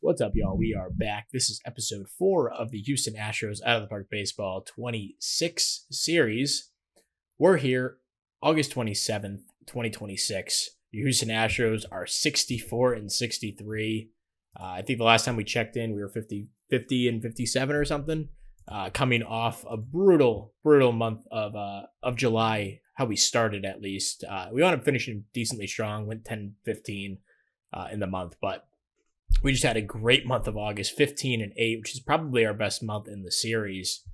What's up, y'all? We are back. This is episode 4 of the Houston Astros Out of the Park Baseball 26 series. We're here August 27th, 2026. The Houston Astros are 64-63. I think the last time we checked in, we were 50-57 or something. Coming off a brutal month of July, how we started at least. We wound up finishing decently strong, went 10-15 in the month, but we just had a great month of August, 15-8, which is probably our best month in the series.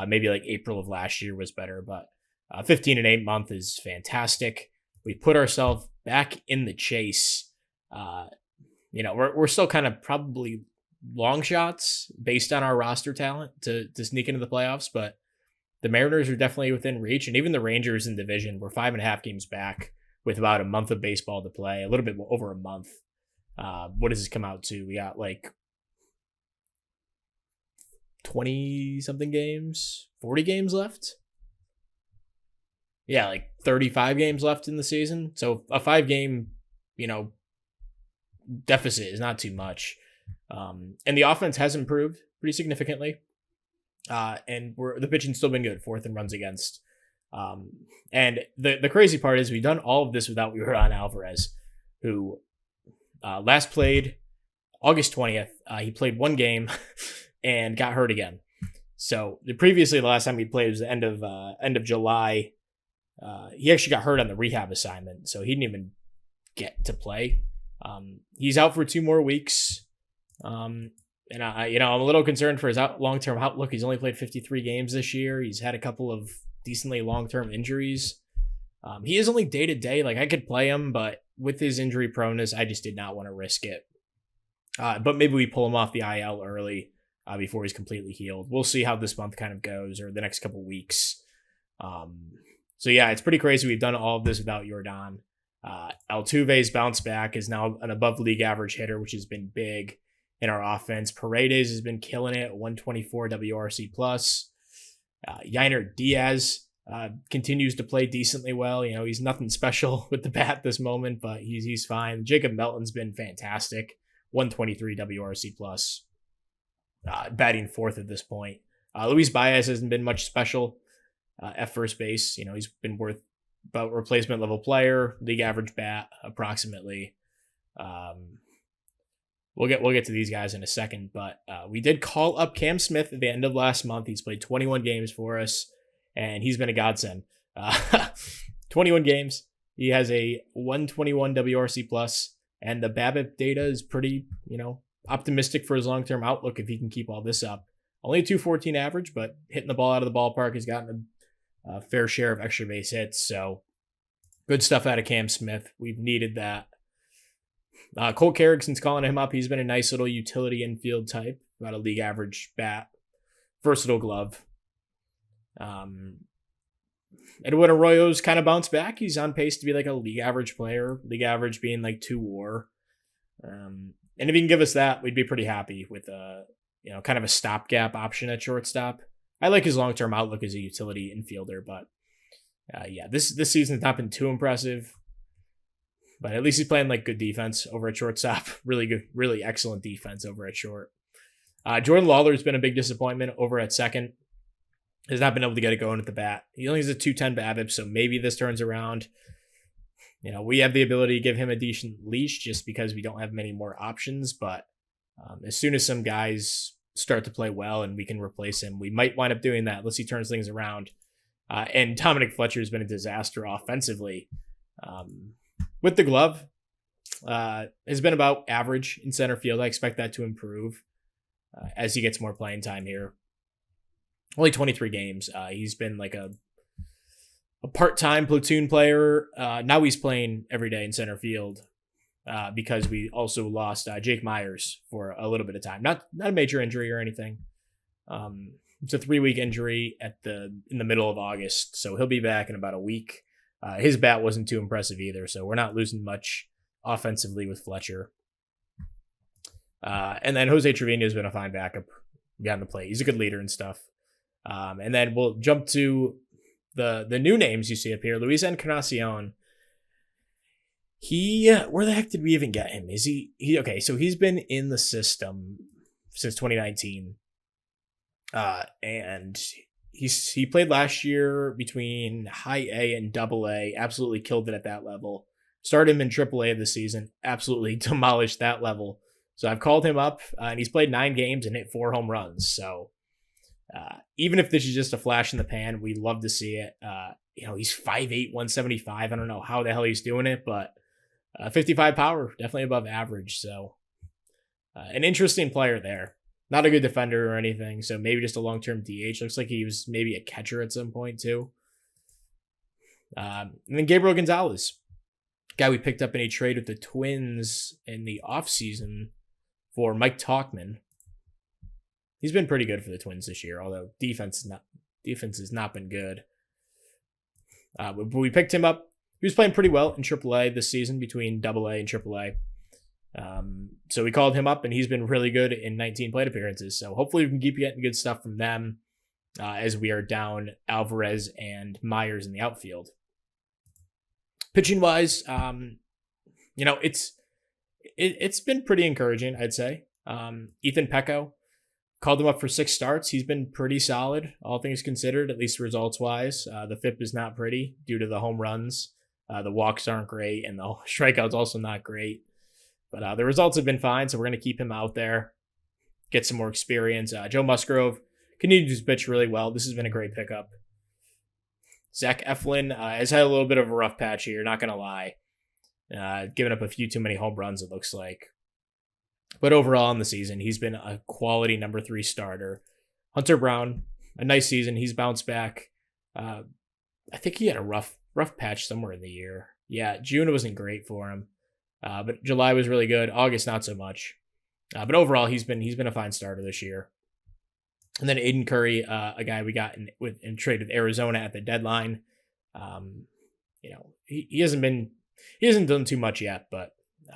Maybe like April of last year was better, but 15-8 month is fantastic. We put ourselves back in the chase. We're still kind of probably long shots based on our roster talent to sneak into the playoffs, but the Mariners are definitely within reach, and even the Rangers in division, we're 5.5 games back with about a month of baseball to play, a little bit over a month. What does this come out to? We got like 20 something games, 40 games left. Yeah, like 35 games left in the season. So a 5-game, deficit is not too much. And the offense has improved pretty significantly. And the pitching's still been good, 4th in runs against. And the crazy part is we've done all of this without Yordan Alvarez, who last played August 20th. He played 1 game and got hurt again. So the last time he played was the end of July. He actually got hurt on the rehab assignment, so he didn't even get to play. He's out for 2 more weeks. And I'm a little concerned for his long-term outlook. He's only played 53 games this year. He's had a couple of decently long-term injuries. He is only day-to-day. Like, I could play him, but with his injury proneness, I just did not want to risk it. But maybe we pull him off the IL early before he's completely healed. We'll see how this month kind of goes, or the next couple weeks. So yeah, it's pretty crazy. We've done all of this without Yordan. Altuve's bounce back, is now an above league average hitter, which has been big in our offense. Paredes has been killing it, 124 WRC plus. Yainer Diaz continues to play decently well. He's nothing special with the bat this moment, but he's fine. Jacob Melton's been fantastic, 123 WRC plus, batting 4th at this point. Luis Baez hasn't been much special at first base. He's been worth about replacement level player, league average bat approximately. We'll get to these guys in a second, but we did call up Cam Smith at the end of last month. He's played 21 games for us, and he's been a godsend. 21 games. He has a 121 WRC plus, and the BABIP data is pretty, optimistic for his long-term outlook if he can keep all this up. Only a 214 average, but hitting the ball out of the ballpark. Has gotten a fair share of extra base hits, so good stuff out of Cam Smith. We've needed that. Colt Kerrigson's calling him up. He's been a nice little utility infield type, about a league average bat, versatile glove. Edwin Arroyo's kind of bounced back. He's on pace to be like a league average player, league average being like 2 WAR. And if he can give us that, we'd be pretty happy with kind of a stopgap option at shortstop. I like his long-term outlook as a utility infielder, but this season's not been too impressive. But at least he's playing like good defense over at shortstop. Really good, really excellent defense over at short. Jordan Lawler's been a big disappointment over at second. Has not been able to get it going at the bat. He only has a 210 BABIP, so maybe this turns around. We have the ability to give him a decent leash just because we don't have many more options. But as soon as some guys start to play well and we can replace him, we might wind up doing that unless he turns things around. And Dominic Fletcher has been a disaster offensively. With the glove, has been about average in center field. I expect that to improve as he gets more playing time here. Only 23 games. He's been like a part-time platoon player. Now he's playing every day in center field because we also lost Jake Myers for a little bit of time. Not a major injury or anything. It's a 3-week injury in the middle of August, so he'll be back in about a week. His bat wasn't too impressive either, so we're not losing much offensively with Fletcher. And then Jose Trevino's been a fine backup behind the plate. He's a good leader and stuff. And then we'll jump to the new names you see up here. Luis Encarnacion Where the heck did we even get him? Is he okay? So he's been in the system since 2019, and he played last year between high A and double A. Absolutely killed it at that level. Started him in triple A of the season. Absolutely demolished that level. So I've called him up, and he's played 9 games and hit 4 home runs. So even if this is just a flash in the pan, we love to see it. He's 5'8", 175. I don't know how the hell he's doing it, but 55 power, definitely above average. So an interesting player there. Not a good defender or anything, so maybe just a long-term DH. Looks like he was maybe a catcher at some point too. And then Gabriel Gonzalez, guy we picked up in a trade with the Twins in the offseason for Mike Tauchman. He's been pretty good for the Twins this year, although defense has not been good. But we picked him up. He was playing pretty well in AAA this season between AA and AAA. So we called him up, and he's been really good in 19 plate appearances. So hopefully we can keep getting good stuff from them as we are down Alvarez and Myers in the outfield. Pitching wise, it's been pretty encouraging, I'd say. Ethan Pecco, called him up for 6 starts. He's been pretty solid, all things considered, at least results wise. The FIP is not pretty due to the home runs. The walks aren't great, and the strikeouts also not great. But the results have been fine, so we're going to keep him out there, get some more experience. Joe Musgrove continues to pitch really well. This has been a great pickup. Zach Eflin has had a little bit of a rough patch here, not going to lie. Giving up a few too many home runs, it looks like. But overall in the season, he's been a quality number 3 starter. Hunter Brown, a nice season. He's bounced back. I think he had a rough patch somewhere in the year. Yeah, June wasn't great for him. But July was really good. August, not so much. But overall, he's been a fine starter this year. And then Aiden Curry, a guy we got in trade with Arizona at the deadline. He hasn't done too much yet, but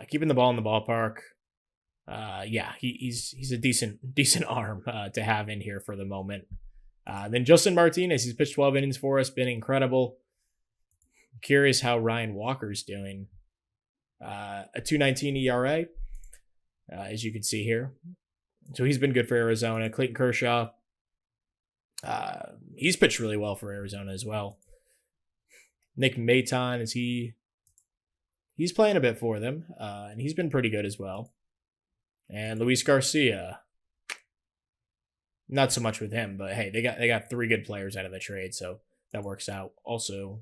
keeping the ball in the ballpark. He's a decent arm to have in here for the moment. Then Justin Martinez, he's pitched 12 innings for us, been incredible. Curious how Ryan Walker's doing. A 2.19 ERA, as you can see here. So he's been good for Arizona. Clayton Kershaw, he's pitched really well for Arizona as well. Nick Maton, he's playing a bit for them, and he's been pretty good as well. And Luis Garcia, not so much with him, but hey, they got 3 good players out of the trade, so that works out. Also,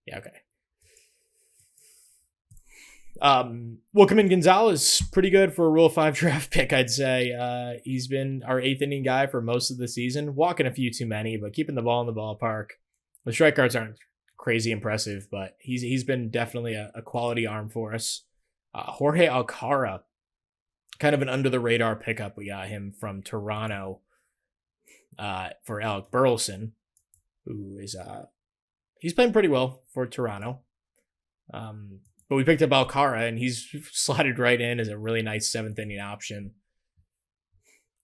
yeah, okay. Wilkerman Gonzalez, pretty good for a Rule 5 draft pick, I'd say. He's been our 8th inning guy for most of the season, walking a few too many, but keeping the ball in the ballpark. The strikeouts aren't crazy impressive, but he's been definitely a quality arm for us. Jorge Alcara, kind of an under the radar pickup. We got him from Toronto for Alec Burleson, who is he's playing pretty well for Toronto. But we picked up Alcara, and he's slotted right in as a really nice 7th inning option.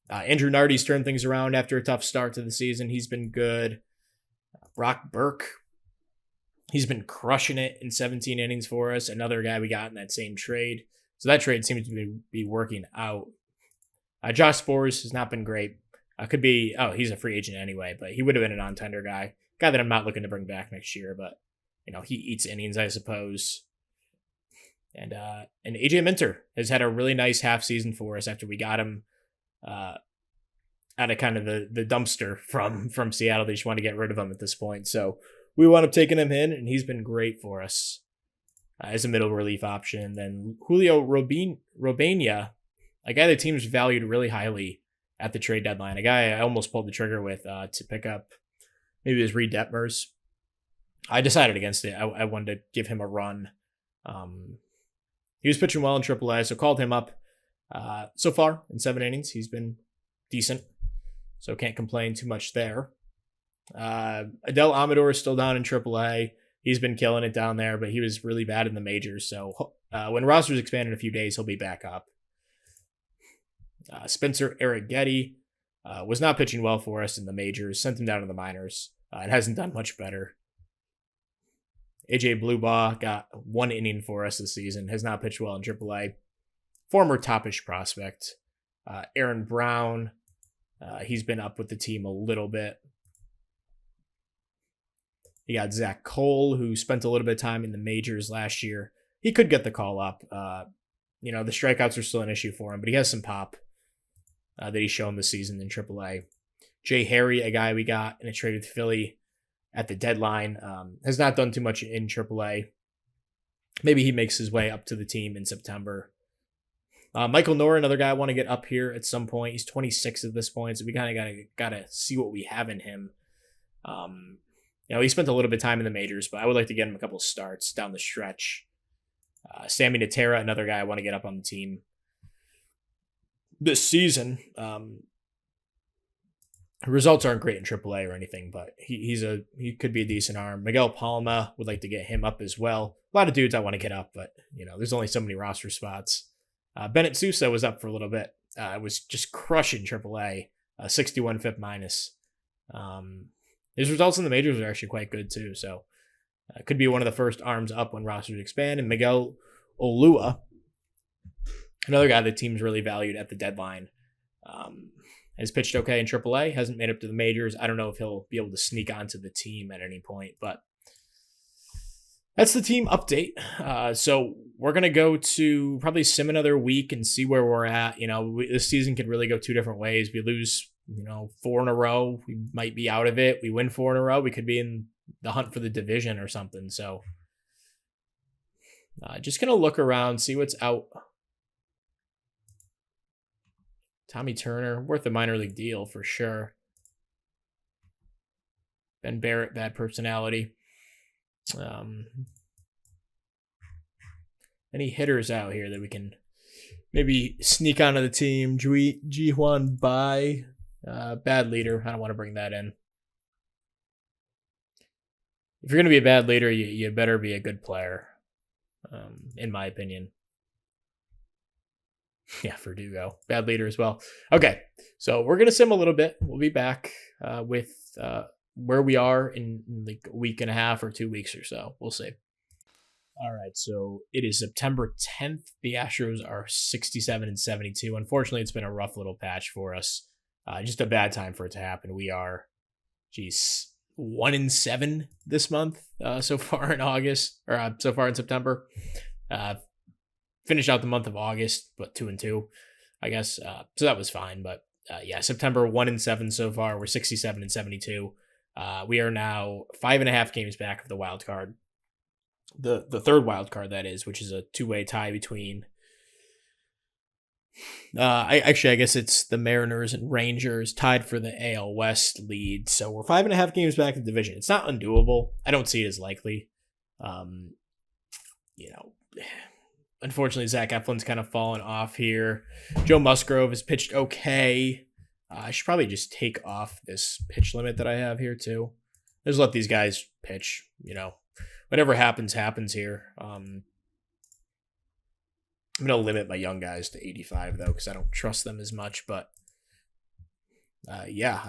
Andrew Nardi's turned things around after a tough start to the season. He's been good. Brock Burke, he's been crushing it in 17 innings for us. Another guy we got in that same trade. So that trade seems to be working out. Josh Spores has not been great. He's a free agent anyway, but he would have been a non-tender guy that I'm not looking to bring back next year, but he eats innings, I suppose. And AJ Minter has had a really nice half season for us after we got him out of kind of the dumpster from Seattle. They just want to get rid of him at this point. So we wound up taking him in, and he's been great for us as a middle relief option. Then Julio Robania, a guy the team's valued really highly at the trade deadline, a guy I almost pulled the trigger with to pick up. Maybe it was Reed Detmers. I decided against it. I wanted to give him a run. He was pitching well in AAA, so called him up. So far, in 7 innings, he's been decent, so can't complain too much there. Adel Amador is still down in AAA. He's been killing it down there, but he was really bad in the majors, so when roster's expand in a few days, he'll be back up. Spencer Arrighetti was not pitching well for us in the majors, sent him down to the minors, and hasn't done much better. AJ Bluebaugh got 1 inning for us this season. Has not pitched well in AAA. Former top-ish prospect. Aaron Brown. He's been up with the team a little bit. You got Zach Cole, who spent a little bit of time in the majors last year. He could get the call up. The strikeouts are still an issue for him, but he has some pop that he's shown this season in AAA. Jay Harry, a guy we got in a trade with Philly at the deadline, has not done too much in AAA. Maybe he makes his way up to the team in September. Michael Nora, another guy I want to get up here at some point. He's 26 at this point, so we kind of gotta see what we have in him. He spent a little bit of time in the majors, but I would like to get him a couple of starts down the stretch. Sammy Natera, another guy I want to get up on the team this season. Results aren't great in AAA or anything, but he could be a decent arm. Miguel Palma, would like to get him up as well. A lot of dudes I want to get up, but there's only so many roster spots. Bennett Sousa was up for a little bit. Was just crushing AAA, 61 FIP minus. His results in the majors are actually quite good too, so could be one of the first arms up when rosters expand. And Miguel Olua, another guy the team's really valued at the deadline, has pitched okay in AAA, hasn't made up to the majors. I don't know if he'll be able to sneak onto the team at any point, but that's the team update. So we're going to go to probably sim another week and see where we're at. This season could really go two different ways. We lose, 4 in a row. We might be out of it. We win 4 in a row. We could be in the hunt for the division or something. So just going to look around, see what's out. Tommy Turner, worth a minor league deal for sure. Ben Barrett, bad personality. Any hitters out here that we can maybe sneak onto the team? Ji-Hwan Bai, bad leader. I don't want to bring that in. If you're going to be a bad leader, you better be a good player, in my opinion. Yeah, Verdugo, bad leader as well. Okay, so we're going to sim a little bit. We'll be back with where we are in like a week and a half or 2 weeks or so. We'll see. All right, so it is September 10th. The Astros are 67-72. Unfortunately, it's been a rough little patch for us. Just a bad time for it to happen. We are, 1-7 this month so far in August, or so far in September. Finished out the month of August, but 2-2, I guess. So that was fine. But September 1-7 so far. We're 67-72. We are now 5.5 games back of the wild card. The third wild card, that is, which is a 2-way tie between. I guess it's the Mariners and Rangers tied for the AL West lead. So we're 5.5 games back in the division. It's not undoable. I don't see it as likely. Unfortunately, Zach Eflin's kind of fallen off here. Joe Musgrove has pitched okay. I should probably just take off this pitch limit that I have here too. Just let these guys pitch. Whatever happens here. I'm going to limit my young guys to 85 though, because I don't trust them as much. But it's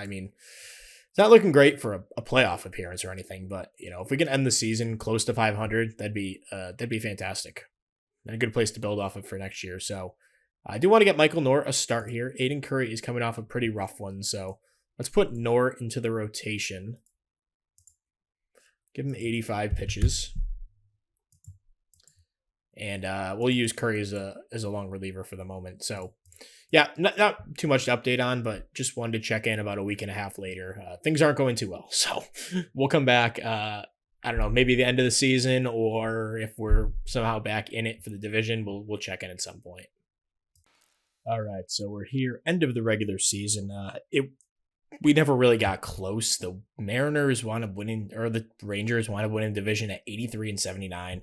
not looking great for a playoff appearance or anything. But if we can end the season close to 500, that'd be fantastic. And a good place to build off of for next year. So I do want to get Michael Nort a start here. Aiden Curry is coming off a pretty rough one. So let's put Nort into the rotation. Give him 85 pitches. And we'll use Curry as a long reliever for the moment. So yeah, not too much to update on, but just wanted to check in about a week and a half later. Things aren't going too well. So we'll come back. I don't know, maybe the end of the season, or if we're somehow back in it for the division, we'll check in at some point. All right, so we're here, end of the regular season. We never really got close. The Mariners wound up winning, or the Rangers wound up winning the division at 83-79.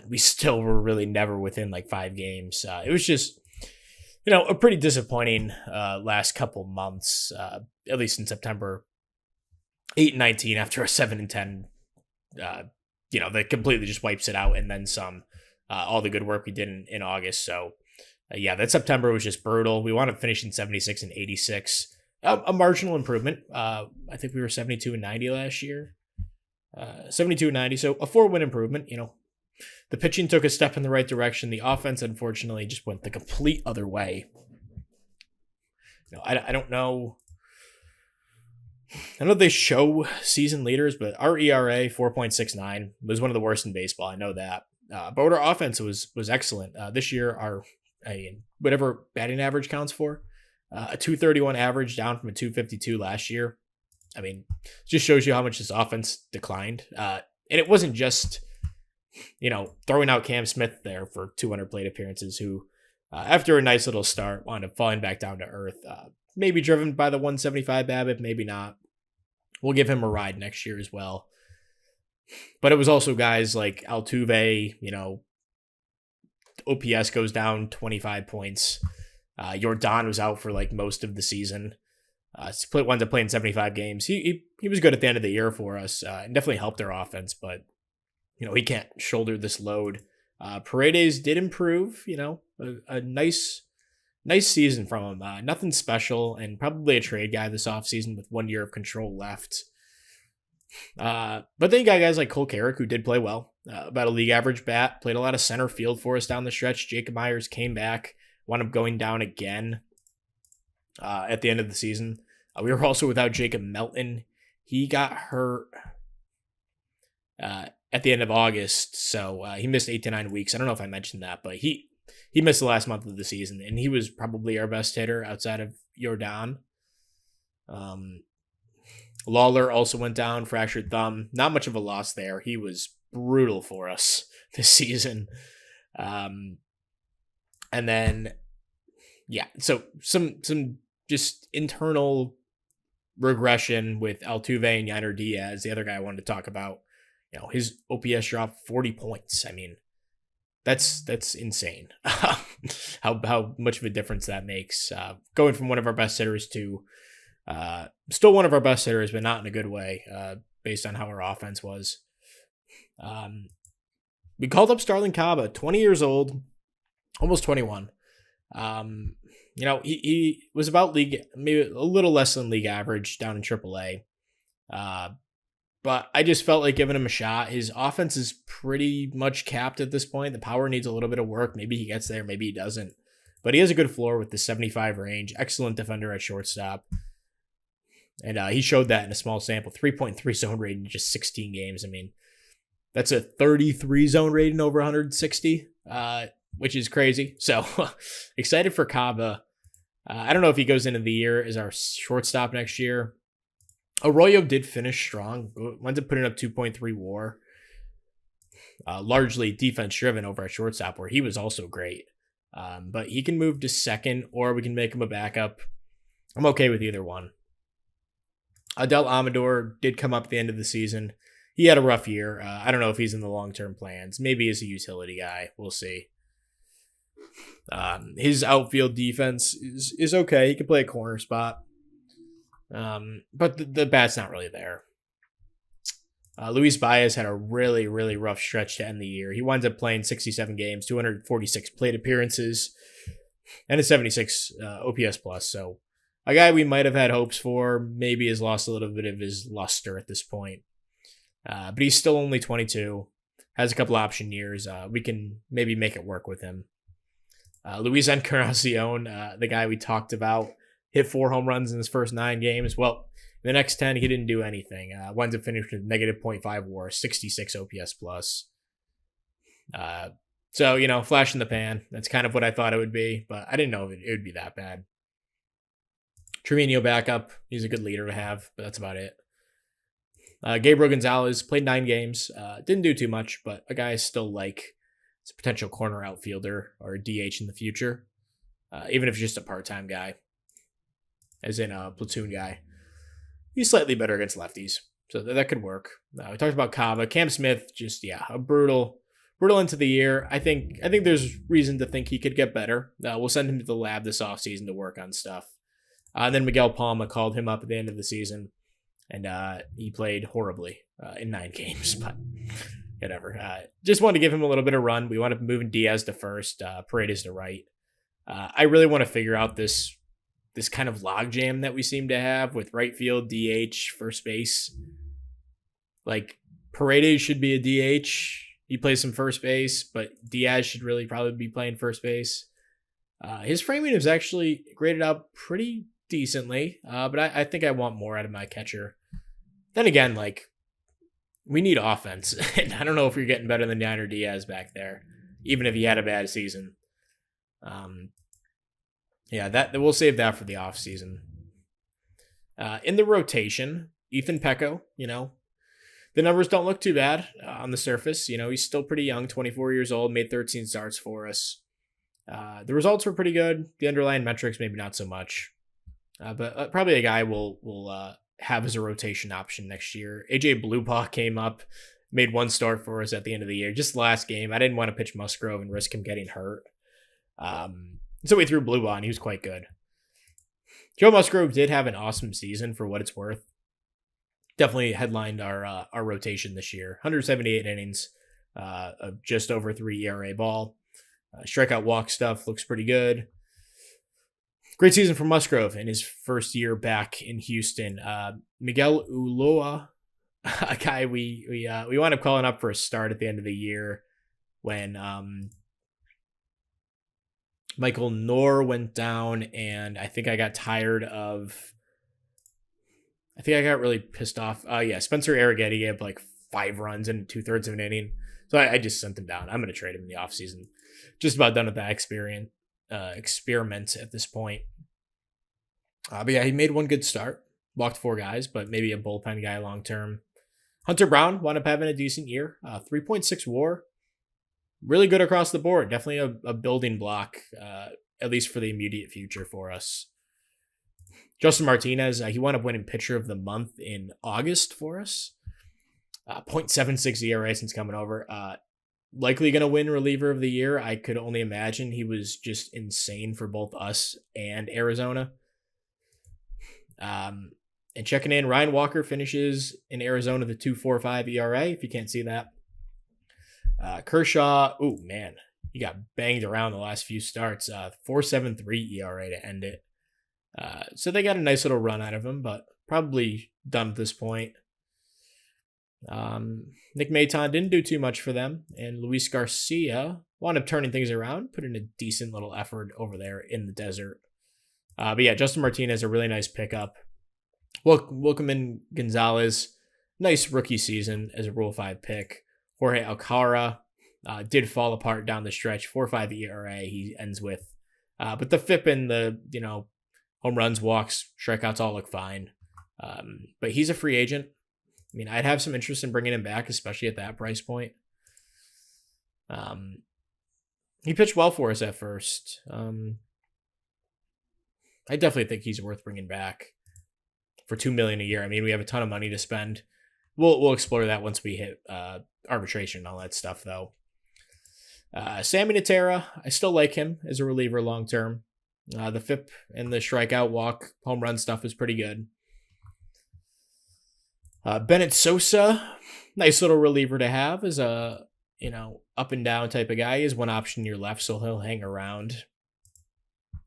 We still were really never within like 5 games. It was just, a pretty disappointing last couple months, at least in September. 8-19 after a 7-10. That completely just wipes it out, and then some. All the good work we did in August. So, that September was just brutal. We wound up finishing 76-86. A marginal improvement. I think we were 72-90 last year. 72-90, so a 4-win improvement. The pitching took a step in the right direction. The offense, unfortunately, just went the complete other way. I don't know. I know they show season leaders, but our ERA 4.69 was one of the worst in baseball. I know that. But our offense was excellent. This year, whatever batting average counts for, a 231 average down from a 252 last year. I mean, it just shows you how much this offense declined. And it wasn't just, throwing out Cam Smith there for 200 plate appearances, who, after a nice little start, wound up falling back down to earth. Maybe driven by the 175 BABIP, maybe not. We'll give him a ride next year as well. But it was also guys like Altuve, OPS goes down 25 points. Yordan was out for most of the season. Winds up playing 75 games. He was good at the end of the year for us and definitely helped our offense, but he can't shoulder this load. Paredes did improve, a nice season from him. Nothing special, and probably a trade guy this offseason with 1 year of control left. But then you got guys like Cole Carrick, who did play well, about a league average bat, played a lot of center field for us down the stretch. Jacob Myers came back, wound up going down again at the end of the season. We were also without Jacob Melton. He got hurt at the end of August, so he missed 8 to 9 weeks. I don't know if I mentioned that, but he missed the last month of the season, and he was probably our best hitter outside of Yordan. Lawler also went down, fractured thumb. Not much of a loss there. He was brutal for us this season. And then, so some just internal regression with Altuve and Yainer Diaz, the other guy I wanted to talk about. His OPS dropped 40 points. I mean, that's insane. How much of a difference that makes. Going from one of our best hitters to still one of our best hitters, but not in a good way, based on how our offense was. We called up Starlin Caba, 20 years old, almost 21. He was about league, maybe a little less than league average down in AAA. But I just felt like giving him a shot. His offense is pretty much capped at this point. The power needs a little bit of work. Maybe he gets there, maybe he doesn't. But he has a good floor with the 75 range. Excellent defender at shortstop. And he showed that in a small sample. 3.3 zone rating in just 16 games. I mean, that's a 33 zone rating over 160, which is crazy. So excited for Caba. I don't know if he goes into the year as our shortstop next year. Arroyo did finish strong. Winds up putting up 2.3 WAR. Largely defense driven over at shortstop, where he was also great. But he can move to second, or we can make him a backup. I'm okay with either one. Adel Amador did come up at the end of the season. He had a rough year. I don't know if he's in the long-term plans. Maybe as a utility guy. We'll see. His outfield defense is okay. He can play a corner spot. But the bat's not really there. Luis Baez had a really, really rough stretch to end the year. He winds up playing 67 games, 246 plate appearances, and a 76 OPS plus. So a guy we might have had hopes for, maybe has lost a little bit of his luster at this point. But he's still only 22, has a couple option years. We can maybe make it work with him. Luis Encarnacion, the guy we talked about, hit 4 home runs in his first 9 games. Well, in the next 10, he didn't do anything. Winds up finishing with negative .5 WAR, 66 OPS plus. So, flash in the pan. That's kind of what I thought it would be, but I didn't know it would be that bad. Trevino backup. He's a good leader to have, but that's about it. Gabriel Gonzalez played 9 games. Didn't do too much, but a guy I still like. It's a potential corner outfielder or a DH in the future, even if it's just a part-time guy, as in a platoon guy. He's slightly better against lefties, so that could work. We talked about Cava. Cam Smith, just, a brutal into the year. I think there's reason to think he could get better. We'll send him to the lab this offseason to work on stuff. And then Miguel Palma called him up at the end of the season, and he played horribly in 9 games, but whatever. Just wanted to give him a little bit of run. We wound up moving Diaz to first, Paredes to right. I really want to figure out this kind of logjam that we seem to have with right field, DH, first base. Like, Paredes should be a DH. He plays some first base, but Diaz should really probably be playing first base. His framing is actually graded out pretty decently, but I think I want more out of my catcher. Then again, like, we need offense, and I don't know if you're getting better than Yainer Diaz back there, even if he had a bad season. That we'll save that for the offseason. In the rotation, Ethan Pecco, the numbers don't look too bad on the surface. He's still pretty young, 24 years old, made 13 starts for us. The results were pretty good. The underlying metrics, maybe not so much. But probably a guy we'll have as a rotation option next year. AJ Bluepaw came up, made one start for us at the end of the year. Just last game, I didn't want to pitch Musgrove and risk him getting hurt. So we threw Bluepaw, and he was quite good. Joe Musgrove did have an awesome season for what it's worth. Definitely headlined our rotation this year. 178 innings, of just over 3 ERA ball. Strikeout walk stuff looks pretty good. Great season for Musgrove in his first year back in Houston. Miguel Ulloa, a guy we wound up calling up for a start at the end of the year when Michael Knorr went down, and I think I got really pissed off. Spencer Arrighetti gave like 5 runs in 2/3 of an inning. So I just sent him down. I'm going to trade him in the offseason. Just about done with that experiment at this point. He made one good start. Walked 4 guys, but maybe a bullpen guy long term. Hunter Brown wound up having a decent year. 3.6 WAR. Really good across the board. Definitely a building block, at least for the immediate future for us. Justin Martinez, he wound up winning Pitcher of the Month in August for us. 0.76 ERA since coming over. Likely going to win Reliever of the Year. I could only imagine. He was just insane for both us and Arizona. And checking in, Ryan Walker finishes in Arizona the 2.45 ERA, if you can't see that. Kershaw, he got banged around the last few starts. 4.73 ERA to end it. So they got a nice little run out of him, but probably done at this point. Nick Maton didn't do too much for them, and Luis Garcia wound up turning things around, put in a decent little effort over there in the desert. Justin Martinez, a really nice pickup. Wilkerman Gonzalez, nice rookie season as a Rule 5 pick. Jorge Alcara did fall apart down the stretch, 4.5 ERA he ends with. But the FIP and the, home runs, walks, strikeouts all look fine. But he's a free agent. I'd have some interest in bringing him back, especially at that price point. He pitched well for us at first. I definitely think he's worth bringing back for $2 million a year. We have a ton of money to spend. We'll explore that once we hit arbitration and all that stuff, though. Sammy Natera, I still like him as a reliever long term. The FIP and the strikeout, walk, home run stuff is pretty good. Bennett Sosa, nice little reliever to have as a, up and down type of guy. He has one option near left, so he'll hang around.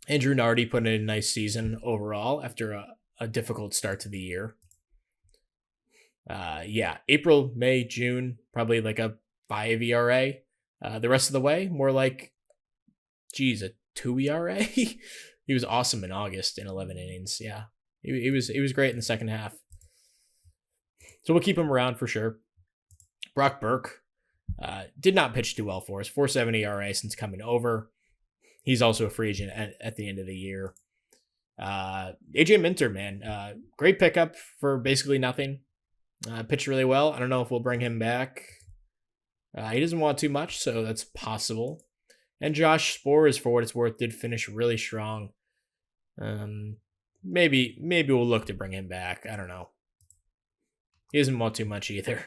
Andrew Nardi put in a nice season overall after a difficult start to the year. April, May, June, probably like a 5 ERA. The rest of the way, more like, a 2 ERA. He was awesome in August in 11 innings. Yeah, he was great in the second half. So we'll keep him around for sure. Brock Burke did not pitch too well for us. 4.7 ERA since coming over. He's also a free agent at the end of the year. AJ Minter, man, great pickup for basically nothing. Pitched really well. I don't know if we'll bring him back. He doesn't want too much, so that's possible. And Josh Spores, for what it's worth, did finish really strong. Maybe we'll look to bring him back. I don't know. He doesn't want too much either.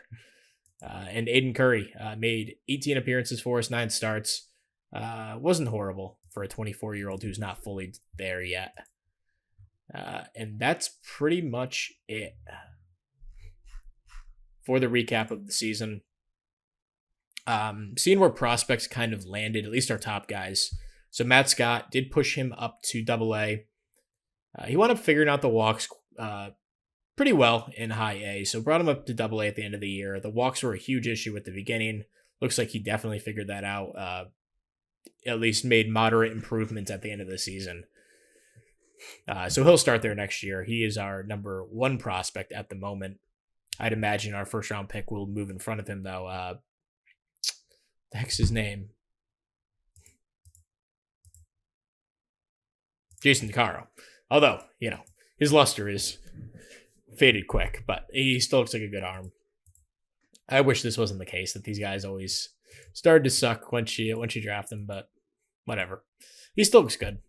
And Aiden Curry made 18 appearances for us, 9 starts. Wasn't horrible for a 24-year-old who's not fully there yet. And that's pretty much it for the recap of the season. Seeing where prospects kind of landed, at least our top guys. So Matt Scott did push him up to AA. He wound up figuring out the walks pretty well in high A. So brought him up to double A at the end of the year. The walks were a huge issue at the beginning. Looks like he definitely figured that out. At least made moderate improvements at the end of the season. So he'll start there next year. He is our number one prospect at the moment. I'd imagine our first round pick will move in front of him, though. The heck's his name? Jason DeCaro. Although, his luster is faded quick, but he still looks like a good arm. I wish this wasn't the case, that these guys always started to suck once you draft them, but whatever. He still looks good.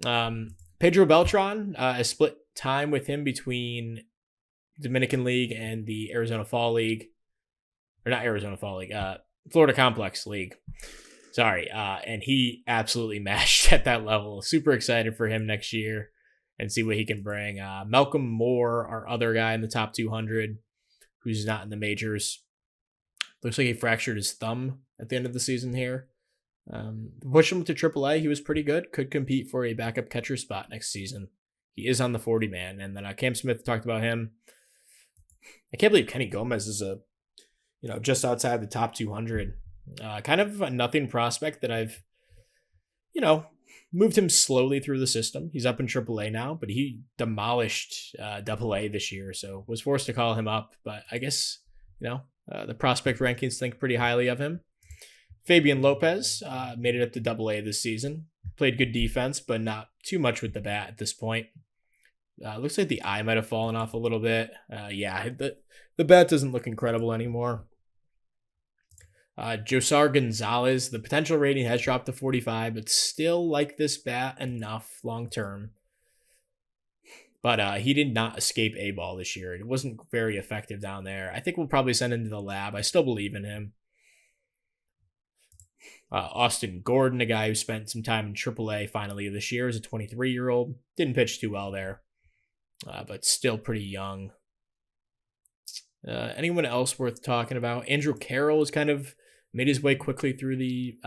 Pedro Beltran, a split time with him between Dominican League and the Arizona Fall League. Or not Arizona Fall League, Florida Complex League. Sorry. And he absolutely mashed at that level. Super excited for him next year and see what he can bring. Malcolm Moore, our other guy in the top 200, who's not in the majors. Looks like he fractured his thumb at the end of the season here. Push him to AAA. He was pretty good. Could compete for a backup catcher spot next season. He is on the 40-man. And then Cam Smith, talked about him. I can't believe Kenny Gomez is just outside the top 200. Kind of a nothing prospect that I've, moved him slowly through the system. He's up in AAA now, but he demolished AA this year, so was forced to call him up. But I guess, the prospect rankings think pretty highly of him. Fabian Lopez made it up to AA this season. Played good defense, but not too much with the bat at this point. Looks like the eye might have fallen off a little bit. The bat doesn't look incredible anymore. Josar Gonzalez, the potential rating has dropped to 45, but still like this bat enough long term. But he did not escape A-ball this year. It wasn't very effective down there. I think we'll probably send him to the lab. I still believe in him. Austin Gordon, a guy who spent some time in AAA finally this year, is a 23-year-old. Didn't pitch too well there, but still pretty young. Anyone else worth talking about? Andrew Carroll has kind of made his way quickly through the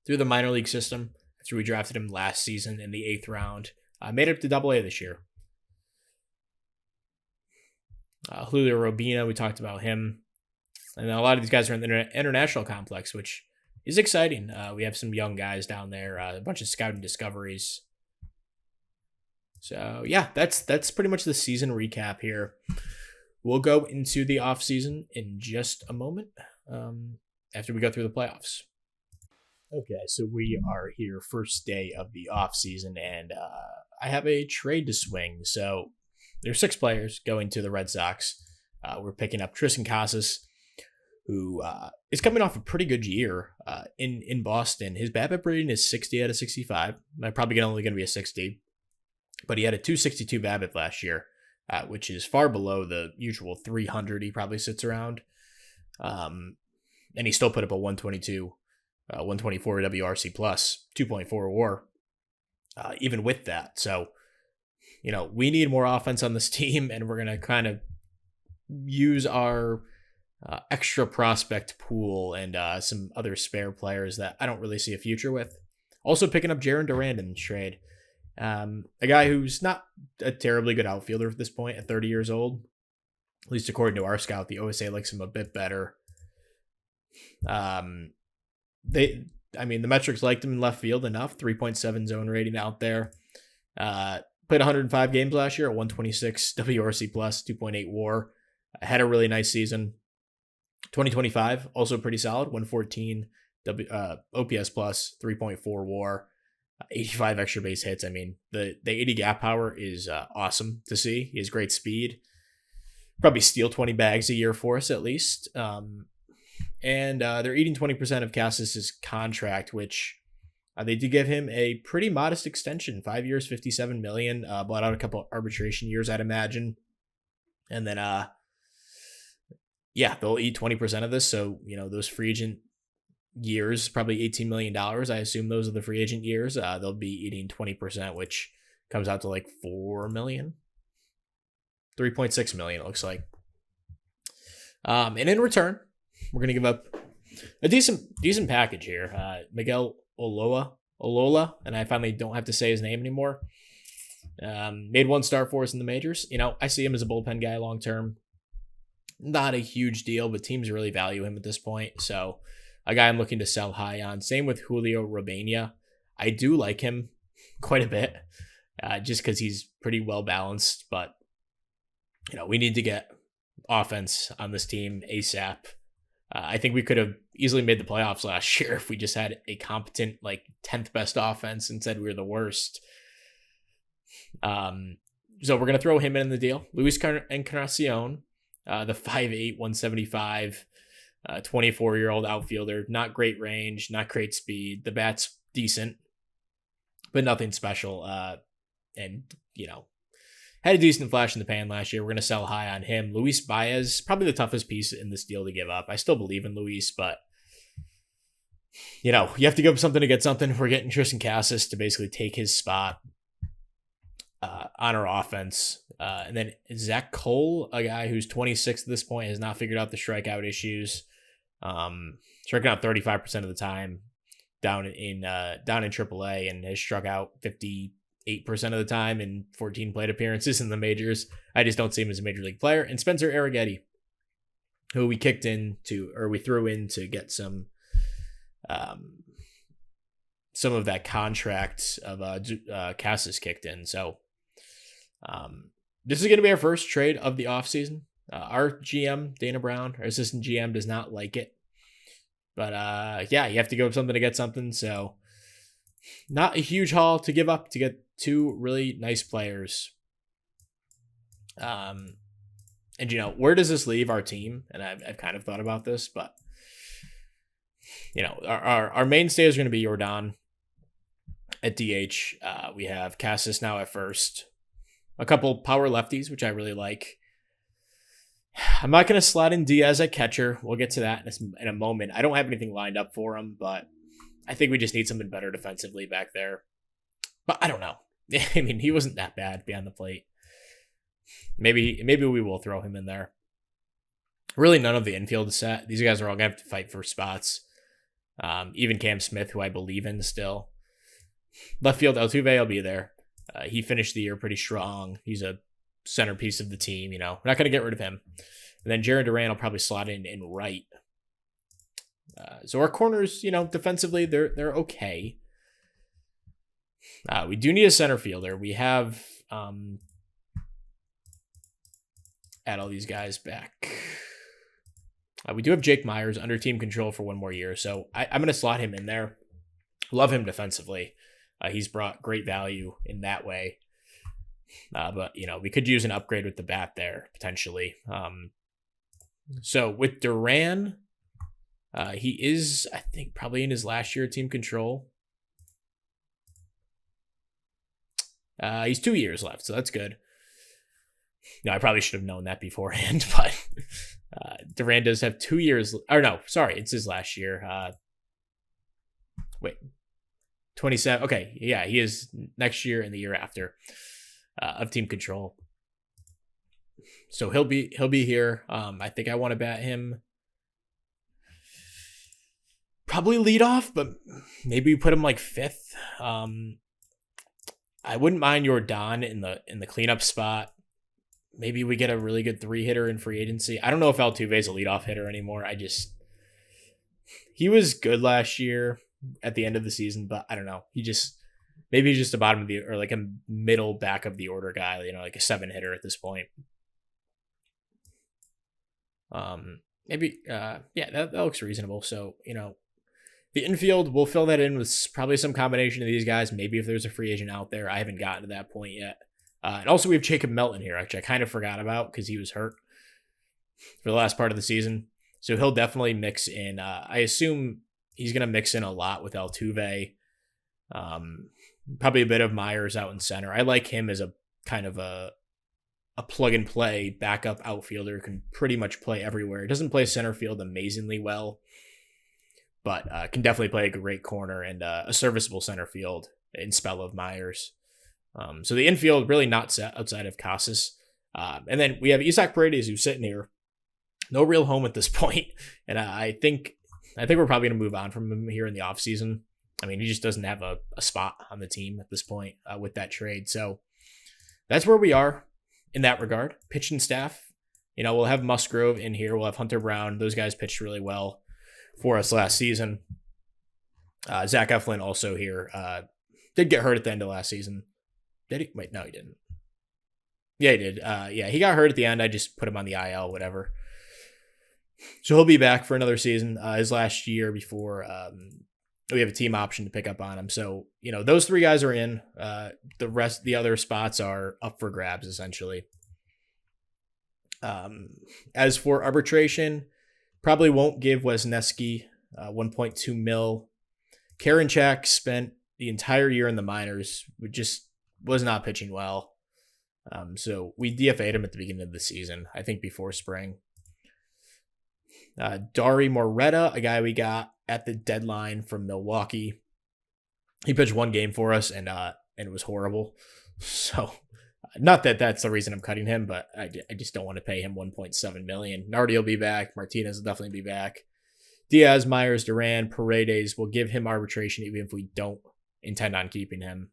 minor league system after we drafted him last season in the 8th round. Made it up to AA this year. Julio Robina, we talked about him. And a lot of these guys are in the international complex, which is exciting. We have some young guys down there, a bunch of scouting discoveries. So, yeah, that's pretty much the season recap here. We'll go into the offseason in just a moment after we go through the playoffs. Okay, so we are here first day of the offseason, and I have a trade to swing. So there's 6 players going to the Red Sox. We're picking up Tristan Casas, who is coming off a pretty good year in Boston. His BABIP rating is 60 out of 65. Probably only going to be a 60, but he had a 262 BABIP last year, which is far below the usual 300 he probably sits around. And he still put up a 122, 124 WRC plus, 2.4 WAR, even with that. So, we need more offense on this team, and we're going to kind of use our extra prospect pool and some other spare players that I don't really see a future with. Also picking up Jarren Duran in the trade. A guy who's not a terribly good outfielder at this point at 30 years old. At least according to our scout, the OSA likes him a bit better. The metrics liked him in left field enough. 3.7 zone rating out there. Played 105 games last year at 126 WRC plus, 2.8 WAR. Had a really nice season. 2025, also pretty solid. 114 OPS plus, 3.4 WAR, 85 extra base hits. I mean, the 80 gap power is awesome to see. He has great speed. Probably steal 20 bags a year for us at least. And they're eating 20% of Casas' contract, which they did give him a pretty modest extension. 5 years, $57 million. Bought out a couple arbitration years, I'd imagine. And then, they'll eat 20% of this. So, those free agent years, probably $18 million. I assume those are the free agent years. They'll be eating 20%, which comes out to like $4 million. 3.6 million, it looks like. And in return, we're going to give up a decent package here. Miguel Olola, and I finally don't have to say his name anymore. Made one start for us in the majors. I see him as a bullpen guy long term. Not a huge deal, but teams really value him at this point. So a guy I'm looking to sell high on. Same with Julio Robena. I do like him quite a bit, just because he's pretty well balanced. But we need to get offense on this team ASAP. I think we could have easily made the playoffs last year if we just had a competent 10th best offense and said we were the worst. So we're gonna throw him in the deal. Luis Encarnacion, the 5'8", 175, 24-year-old outfielder. Not great range, not great speed. The bat's decent, but nothing special. And had a decent flash in the pan last year. We're going to sell high on him. Luis Baez, probably the toughest piece in this deal to give up. I still believe in Luis, but you have to give up something to get something. We're getting Tristan Casas to basically take his spot on our offense. And then Zach Cole, a guy who's 26 at this point, has not figured out the strikeout issues. Striking out 35% of the time down in AAA, and has struck out 58% of the time in 14 plate appearances in the majors. I just don't see him as a major league player. And Spencer Arrighetti, who we threw in to get some of that contract of Casas kicked in. So this is going to be our first trade of the offseason. Our GM, Dana Brown, our assistant GM, does not like it. But you have to give up something to get something. So not a huge haul to give up to get two really nice players. And where does this leave our team? And I've kind of thought about this, but our mainstay is going to be Jordan at DH. We have Casas now at first. A couple power lefties, which I really like. I'm not going to slot in Diaz at catcher. We'll get to that in a moment. I don't have anything lined up for him, but I think we just need something better defensively back there. But I don't know. I mean, he wasn't that bad behind the plate. Maybe we will throw him in there. Really, none of the infield is set. These guys are all going to have to fight for spots. Even Cam Smith, who I believe in still. Left field, Altuve will be there. He finished the year pretty strong. He's a centerpiece of the team. We're not going to get rid of him. And then Jaron Duran will probably slot in right. So our corners, defensively, they're okay. We do need a center fielder. We have add all these guys back. We do have Jake Myers under team control for one more year, so I'm going to slot him in there. Love him defensively. He's brought great value in that way. But, we could use an upgrade with the bat there, potentially. So with Duran, he is, I think, probably in his last year of team control. He's 2 years left, so that's good. I probably should have known that beforehand, but Duran does have 2 years. Or no, sorry, it's his last year. Wait, 27. Okay, yeah, he is next year and the year after of team control. So he'll be here. I think I want to bat him probably lead off, but maybe we put him fifth. I wouldn't mind Jordan in the cleanup spot. Maybe we get a really good 3-hitter in free agency. I don't know if Altuve's a leadoff hitter anymore. He was good last year at the end of the season, but I don't know. Maybe he's just a bottom of the, or a middle back of the order guy, a 7-hitter at this point. Maybe, that looks reasonable. So, the infield, we'll fill that in with probably some combination of these guys. Maybe if there's a free agent out there. I haven't gotten to that point yet. And also we have Jacob Melton here, which I kind of forgot about because he was hurt for the last part of the season. So he'll definitely mix in. I assume he's going to mix in a lot with Altuve. Probably a bit of Myers out in center. I like him as a kind of a plug-and-play backup outfielder, can pretty much play everywhere. Doesn't play center field amazingly well, but can definitely play a great corner and a serviceable center field in spell of Myers. So the infield really not set outside of Casas. And then we have Isaac Paredes, who's sitting here. No real home at this point. And I think we're probably going to move on from him here in the offseason. I mean, he just doesn't have a spot on the team at this point with that trade. So that's where we are in that regard. Pitching staff, we'll have Musgrove in here. We'll have Hunter Brown. Those guys pitched really well for us last season. Zach Eflin also here. Did get hurt at the end of last season. Did he? Wait, no, he didn't. Yeah, he did. Yeah, he got hurt at the end. I just put him on the IL, whatever. So he'll be back for another season. His last year before we have a team option to pick up on him. So, those three guys are in. The other spots are up for grabs, essentially. As for arbitration, probably won't give Wesneski $1.2 million. Karinchak spent the entire year in the minors, just was not pitching well. So we DFA'd him at the beginning of the season, I think before spring. Dari Moreta, a guy we got at the deadline from Milwaukee. He pitched one game for us, and it was horrible. So, not that that's the reason I'm cutting him, but I just don't want to pay him $1.7 million. Nardi will be back. Martinez will definitely be back. Diaz, Myers, Duran, Paredes will give him arbitration even if we don't intend on keeping him.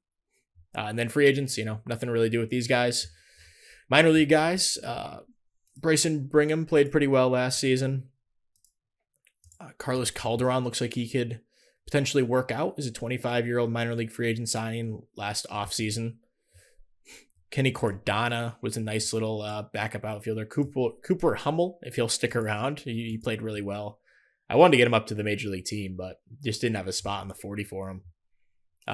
And then free agents, nothing to really do with these guys. Minor league guys, Bryson Brigham played pretty well last season. Carlos Calderon looks like he could potentially work out as a 25-year-old minor league free agent signing last offseason. Kenny Cordana was a nice little backup outfielder. Cooper Hummel, if he'll stick around, he played really well. I wanted to get him up to the major league team, but just didn't have a spot in the 40 for him.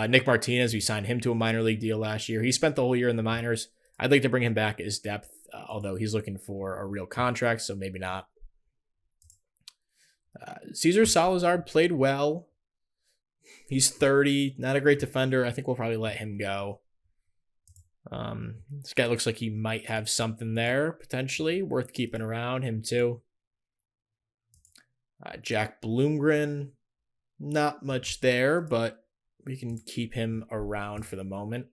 Nick Martinez, we signed him to a minor league deal last year. He spent the whole year in the minors. I'd like to bring him back as depth, although he's looking for a real contract, so maybe not. Cesar Salazar played well. He's 30, not a great defender. I think we'll probably let him go. This guy looks like he might have something there, potentially. Worth keeping around, him too. Jack Bloomgren, not much there, but we can keep him around for the moment.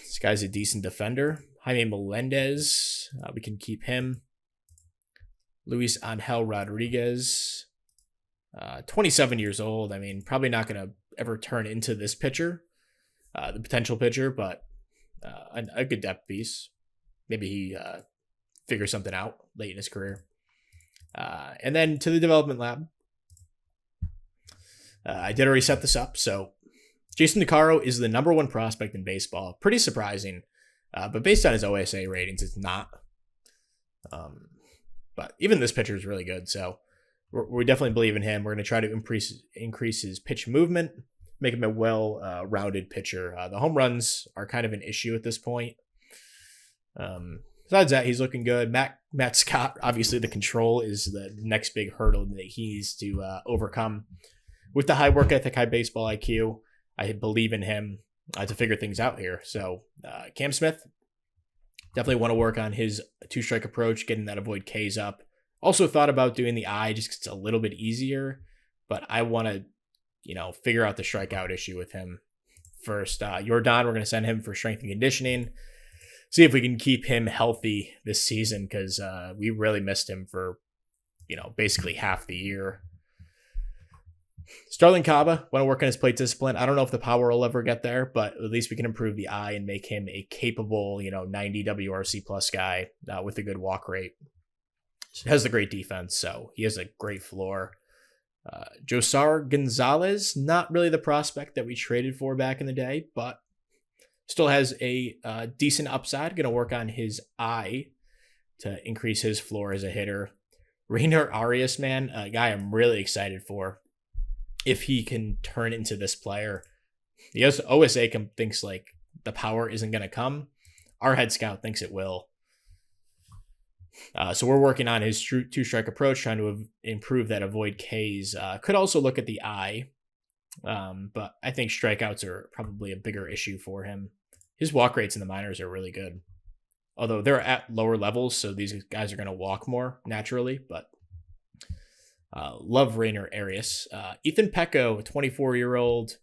This guy's a decent defender. Jaime Melendez, we can keep him. Luis Angel Rodriguez, 27 years old. I mean, probably not going to ever turn into this pitcher, the potential pitcher, but a good depth piece. Maybe he figures something out late in his career. And then to the development lab. I did already set this up. So Jason DeCaro is the number one prospect in baseball. Pretty surprising. But based on his OSA ratings, it's not. But even this pitcher is really good. So we definitely believe in him. We're going to try to increase his pitch movement, make him a well-rounded pitcher. The home runs are kind of an issue at this point. Besides that, he's looking good. Matt Scott, obviously the control is the next big hurdle that he needs to overcome. With the high work ethic, high baseball IQ, I believe in him to figure things out here. So Cam Smith, definitely want to work on his two-strike approach, getting that avoid Ks up. Also thought about doing the I just 'cause it's a little bit easier, but I want to, figure out the strikeout issue with him first. Jordan, we're going to send him for strength and conditioning. See if we can keep him healthy this season because we really missed him for, basically half the year. Starling Caba, want to work on his plate discipline. I don't know if the power will ever get there, but at least we can improve the eye and make him a capable, 90 WRC plus guy with a good walk rate. He has a great defense, so he has a great floor. Josar Gonzalez, not really the prospect that we traded for back in the day, but still has a decent upside. Going to work on his eye to increase his floor as a hitter. Rainer Arias, man, a guy I'm really excited for. If he can turn into this player, the OSA thinks like the power isn't going to come. Our head scout thinks it will. So we're working on his two-strike approach, trying to improve that avoid Ks. Could also look at the eye, but I think strikeouts are probably a bigger issue for him. His walk rates in the minors are really good, although they're at lower levels, so these guys are going to walk more naturally, but love Rainer Arias. Ethan Pecco, a 24-year-old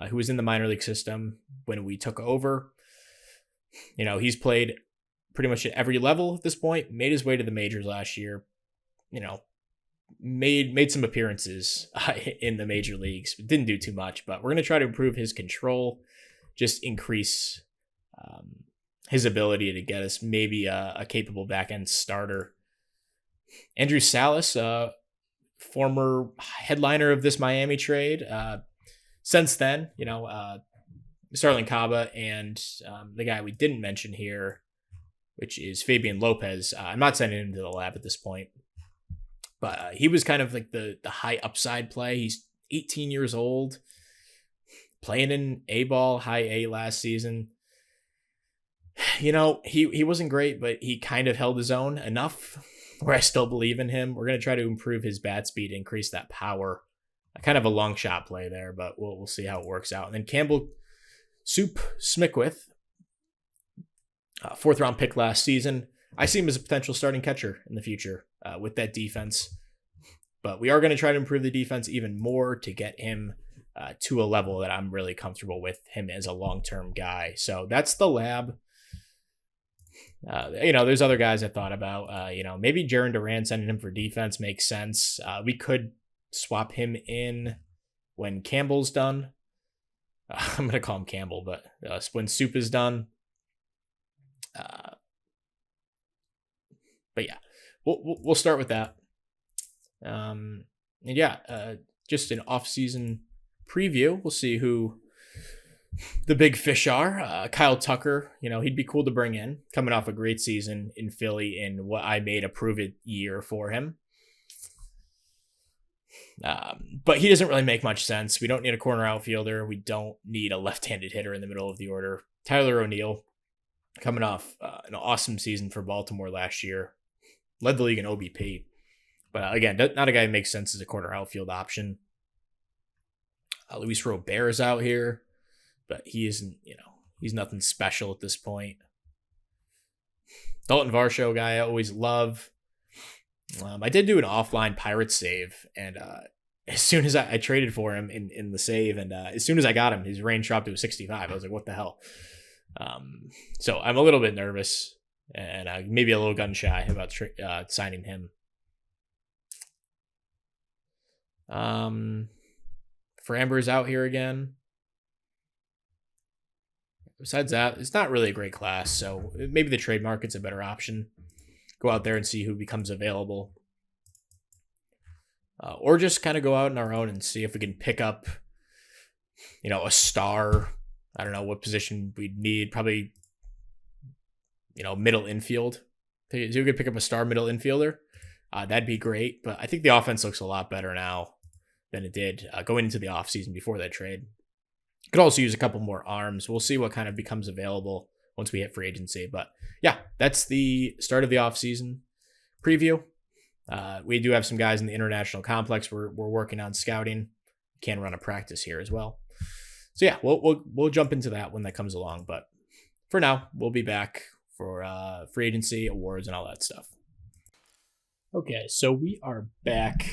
who was in the minor league system when we took over. He's played pretty much at every level at this point, made his way to the majors last year, made some appearances in the major leagues. Didn't do too much, but we're going to try to improve his control, just increase his ability to get us maybe a capable back end starter. Andrew Salas, former headliner of this Miami trade. Since then, Starling Caba and the guy we didn't mention here, which is Fabian Lopez. I'm not sending him to the lab at this point, but he was kind of like the high upside play. He's 18 years old, playing in A-ball, high A last season. He wasn't great, but he kind of held his own enough where I still believe in him. We're going to try to improve his bat speed, increase that power. Kind of a long shot play there, but we'll see how it works out. And then Campbell Soup Smickwith, 4th round pick last season. I see him as a potential starting catcher in the future with that defense. But we are going to try to improve the defense even more to get him to a level that I'm really comfortable with him as a long-term guy. So that's the lab. There's other guys I thought about. Maybe Jaron Duran sending him for defense makes sense. We could swap him in when Campbell's done. I'm going to call him Campbell, but when Soup is done. But yeah, we'll start with that. Just an off-season preview. We'll see who the big fish are. Kyle Tucker, he'd be cool to bring in, coming off a great season in Philly in what I made a prove-it year for him. But he doesn't really make much sense. We don't need a corner outfielder. We don't need a left-handed hitter in the middle of the order. Tyler O'Neill, coming off an awesome season for Baltimore last year, led the league in OBP. But again, not a guy who makes sense as a corner outfield option. Luis Robert is out here, but he isn't, he's nothing special at this point. Dalton Varsho, guy I always love. I did do an offline Pirates save, and as soon as I traded for him in the save, and as soon as I got him, his range dropped to a 65. I was like, what the hell? So I'm a little bit nervous, and maybe a little gun shy about signing him. Framber's out here again. Besides that, it's not really a great class, so maybe the trade market's a better option. Go out there and see who becomes available. Or just kind of go out on our own and see if we can pick up, a star. I don't know what position we'd need. Probably, middle infield. See if we could pick up a star middle infielder. That'd be great. But I think the offense looks a lot better now than it did going into the offseason before that trade. Could also use a couple more arms. We'll see what kind of becomes available once we hit free agency. But yeah, that's the start of the offseason preview. We do have some guys in the international complex we're working on scouting. Can run a practice here as well. So yeah, we'll jump into that when that comes along. But for now, we'll be back for free agency, awards, and all that stuff. Okay, so we are back.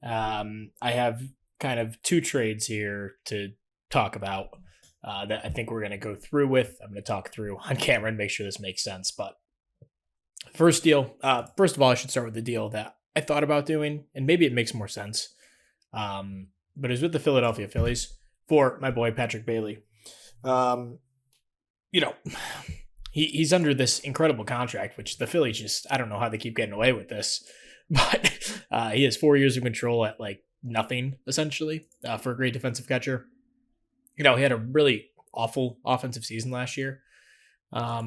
I have kind of two trades here to talk about that I think we're going to go through with. I'm going to talk through on camera and make sure this makes sense. But first deal, first of all, I should start with the deal that I thought about doing, and maybe it makes more sense. But it was with the Philadelphia Phillies for my boy Patrick Bailey. He's under this incredible contract, which the Phillies just, I don't know how they keep getting away with this, but he has 4 years of control at like nothing, essentially, for a great defensive catcher. He had a really awful offensive season last year. But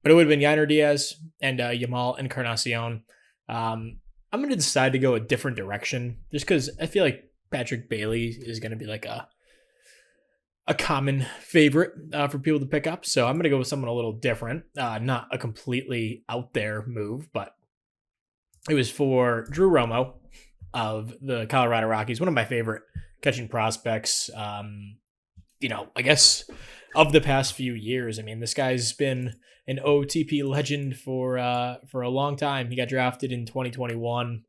it would have been Yainer Diaz and Yamal Encarnacion. I'm going to decide to go a different direction just because I feel like Patrick Bailey is going to be like a common favorite for people to pick up. So I'm going to go with someone a little different, not a completely out there move, but it was for Drew Romo of the Colorado Rockies, one of my favorite catching prospects. I guess of the past few years. I mean, this guy's been an OOTP legend for a long time. He got drafted in 2021.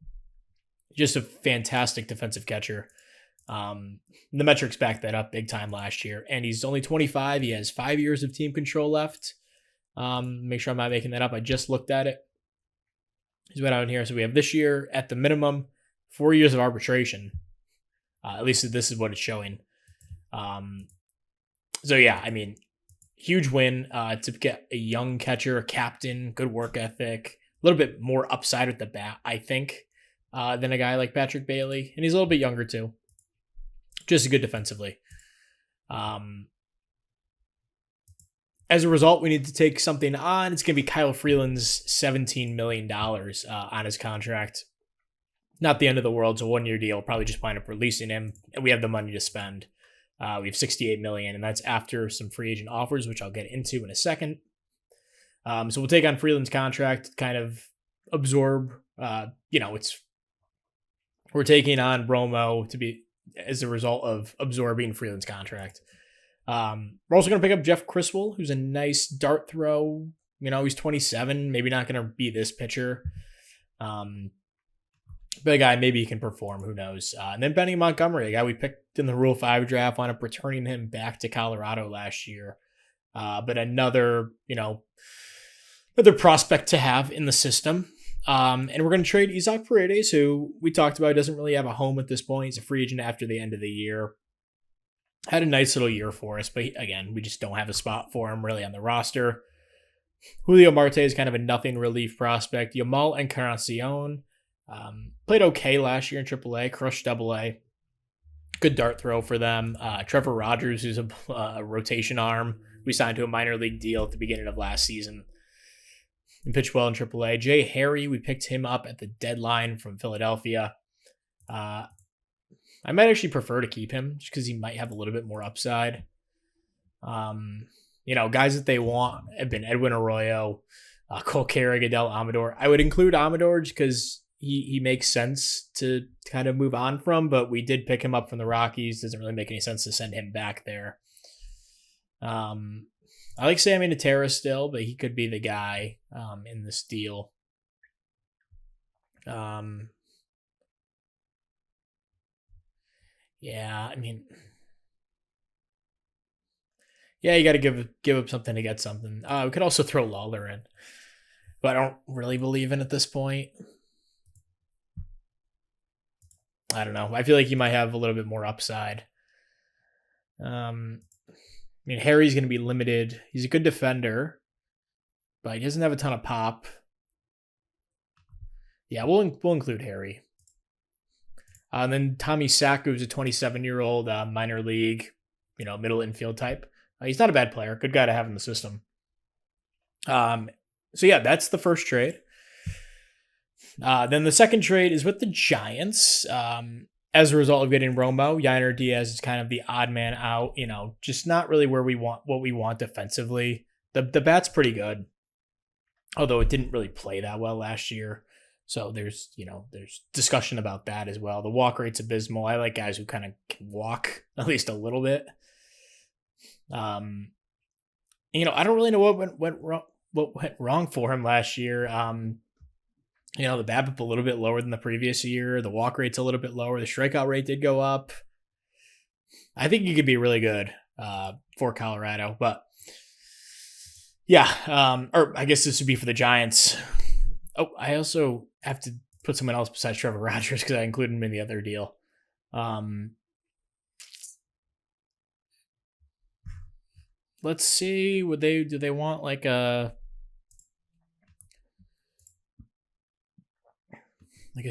Just a fantastic defensive catcher. The metrics back that up big time last year. And he's only 25. He has 5 years of team control left. Make sure I'm not making that up. I just looked at it. He's been out here. So we have this year at the minimum, 4 years of arbitration. At least this is what it's showing. So yeah, I mean, huge win to get a young catcher, a captain, good work ethic, a little bit more upside with the bat, I think, than a guy like Patrick Bailey. And he's a little bit younger too. Just good defensively. As a result, we need to take something on. It's going to be Kyle Freeland's $17 million on his contract. Not the end of the world. It's a one-year deal. Probably just wind up releasing him, and we have the money to spend. We have $68 million, and that's after some free agent offers, which I'll get into in a second. So we'll take on Freeland's contract, kind of absorb. We're taking on Romo to be as a result of absorbing Freeland's contract. We're also going to pick up Jeff Criswell, who's a nice dart throw. He's 27, maybe not going to be this pitcher. But a guy, maybe he can perform, who knows. And then Benny Montgomery, a guy we picked in the Rule 5 draft, wound up returning him back to Colorado last year. But another prospect to have in the system. And we're going to trade Isaac Paredes, who we talked about doesn't really have a home at this point. He's a free agent after the end of the year. Had a nice little year for us, but again, we just don't have a spot for him really on the roster. Julio Marte is kind of a nothing relief prospect. Yamal Encarnacion played okay last year in AAA, crushed AA. Good dart throw for them. Trevor Rogers, who's a rotation arm. We signed to a minor league deal at the beginning of last season and pitched well in AAA. Jay Harry, we picked him up at the deadline from Philadelphia. I might actually prefer to keep him just because he might have a little bit more upside. Guys that they want have been Edwin Arroyo, Cole Carrick, Adel Amador. I would include Amador just because he makes sense to kind of move on from, but we did pick him up from the Rockies. Doesn't really make any sense to send him back there. I like Sammy Natera still, but he could be the guy in this deal. Yeah, you got to give up something to get something. We could also throw Lawler in, but I don't really believe in at this point. I don't know. I feel like he might have a little bit more upside. Harry's going to be limited. He's a good defender, but he doesn't have a ton of pop. Yeah, we'll include Harry. And then Tommy Sack, who's a 27-year-old minor league, middle infield type. He's not a bad player. Good guy to have in the system. So yeah, that's the first trade. Then the second trade is with the Giants. As a result of getting Romo, Yainer Diaz is kind of the odd man out. Just not really what we want defensively. The bat's pretty good, although it didn't really play that well last year. So there's discussion about that as well. The walk rate's abysmal. I like guys who kind of can walk at least a little bit. I don't really know what went wrong for him last year. The BABIP a little bit lower than the previous year. The walk rate's a little bit lower. The strikeout rate did go up. I think he could be really good for Colorado, but yeah. Or I guess this would be for the Giants. Oh, I also have to put someone else besides Trevor Rogers because I included him in the other deal. Let's see. Do they want like a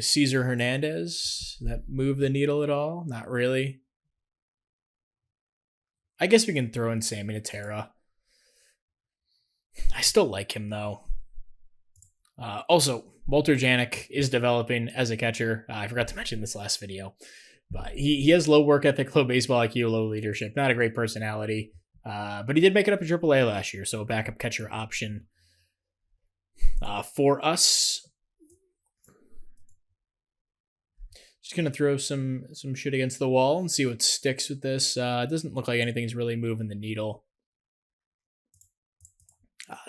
Cesar Hernandez that move the needle at all? Not really. I guess we can throw in Sammy Natera. I still like him though. Also, Walter Janik is developing as a catcher. I forgot to mention this last video, but he has low work ethic, low baseball IQ, low leadership. Not a great personality, but he did make it up in AAA last year, so a backup catcher option for us. Just gonna throw some shit against the wall and see what sticks with this. It doesn't look like anything's really moving the needle.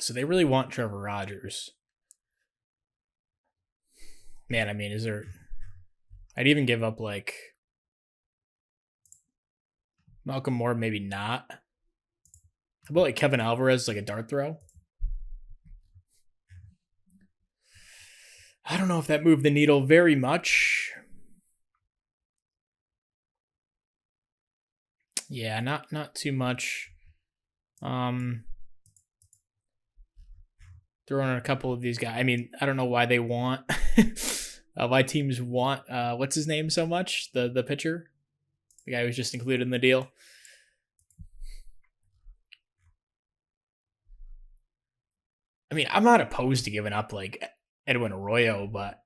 So they really want Trevor Rogers. Man, is there... I'd even give up, like... Malcolm Moore, maybe not. How about, like, Kevin Alvarez, like a dart throw? I don't know if that moved the needle very much. Yeah, not too much. Throwing in a couple of these guys. I mean, I don't know why they want why teams want what's his name so much? The pitcher, the guy who was just included in the deal. I mean, I'm not opposed to giving up like Edwin Arroyo, but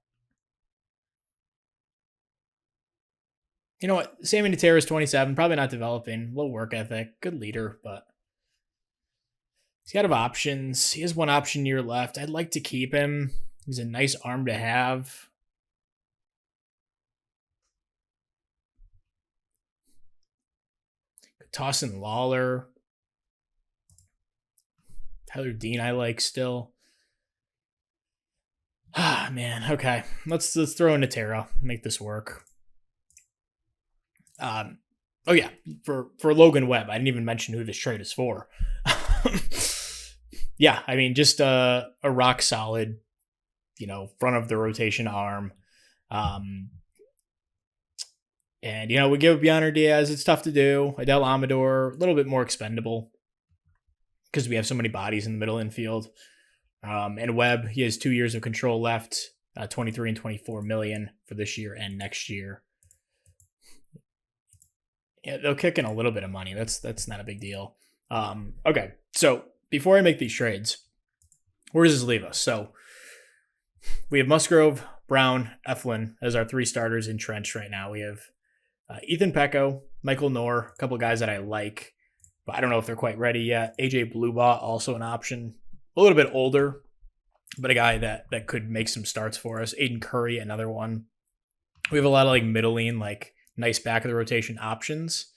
you know what? Sammy Natera is 27, probably not developing, low work ethic, good leader, but he's got options. He has one option year left. I'd like to keep him. He's a nice arm to have. Toss in Lawler. Tyler Dean I like still. Ah, man. Okay. Let's throw in Natera. Make this work. Oh yeah, for Logan Webb. I didn't even mention who this trade is for. Yeah, I mean, just a rock solid, front of the rotation arm. And, we give Yainer Diaz. It's tough to do. Adel Amador, a little bit more expendable because we have so many bodies in the middle infield. And Webb, he has 2 years of control left, 23 and 24 million for this year and next year. Yeah, they'll kick in a little bit of money. That's not a big deal. Okay, so before I make these trades, where does this leave us? So we have Musgrove, Brown, Eflin as our 3 starters entrenched right now. We have Ethan Pecco, Michael Knorr, a couple guys that I like, but I don't know if they're quite ready yet. AJ Blubaugh, also an option. A little bit older, but a guy that could make some starts for us. Aiden Curry, another one. We have a lot of like middling, like nice back of the rotation options.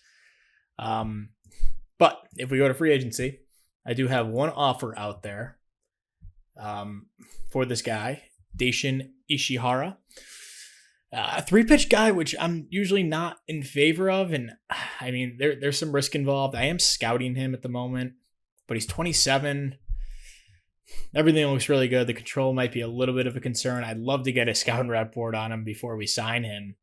But if we go to free agency, I do have one offer out there for this guy, Daishin Ishihara. A 3-pitch guy, which I'm usually not in favor of. And I mean, there's some risk involved. I am scouting him at the moment, but he's 27. Everything looks really good. The control might be a little bit of a concern. I'd love to get a scouting report on him before we sign him.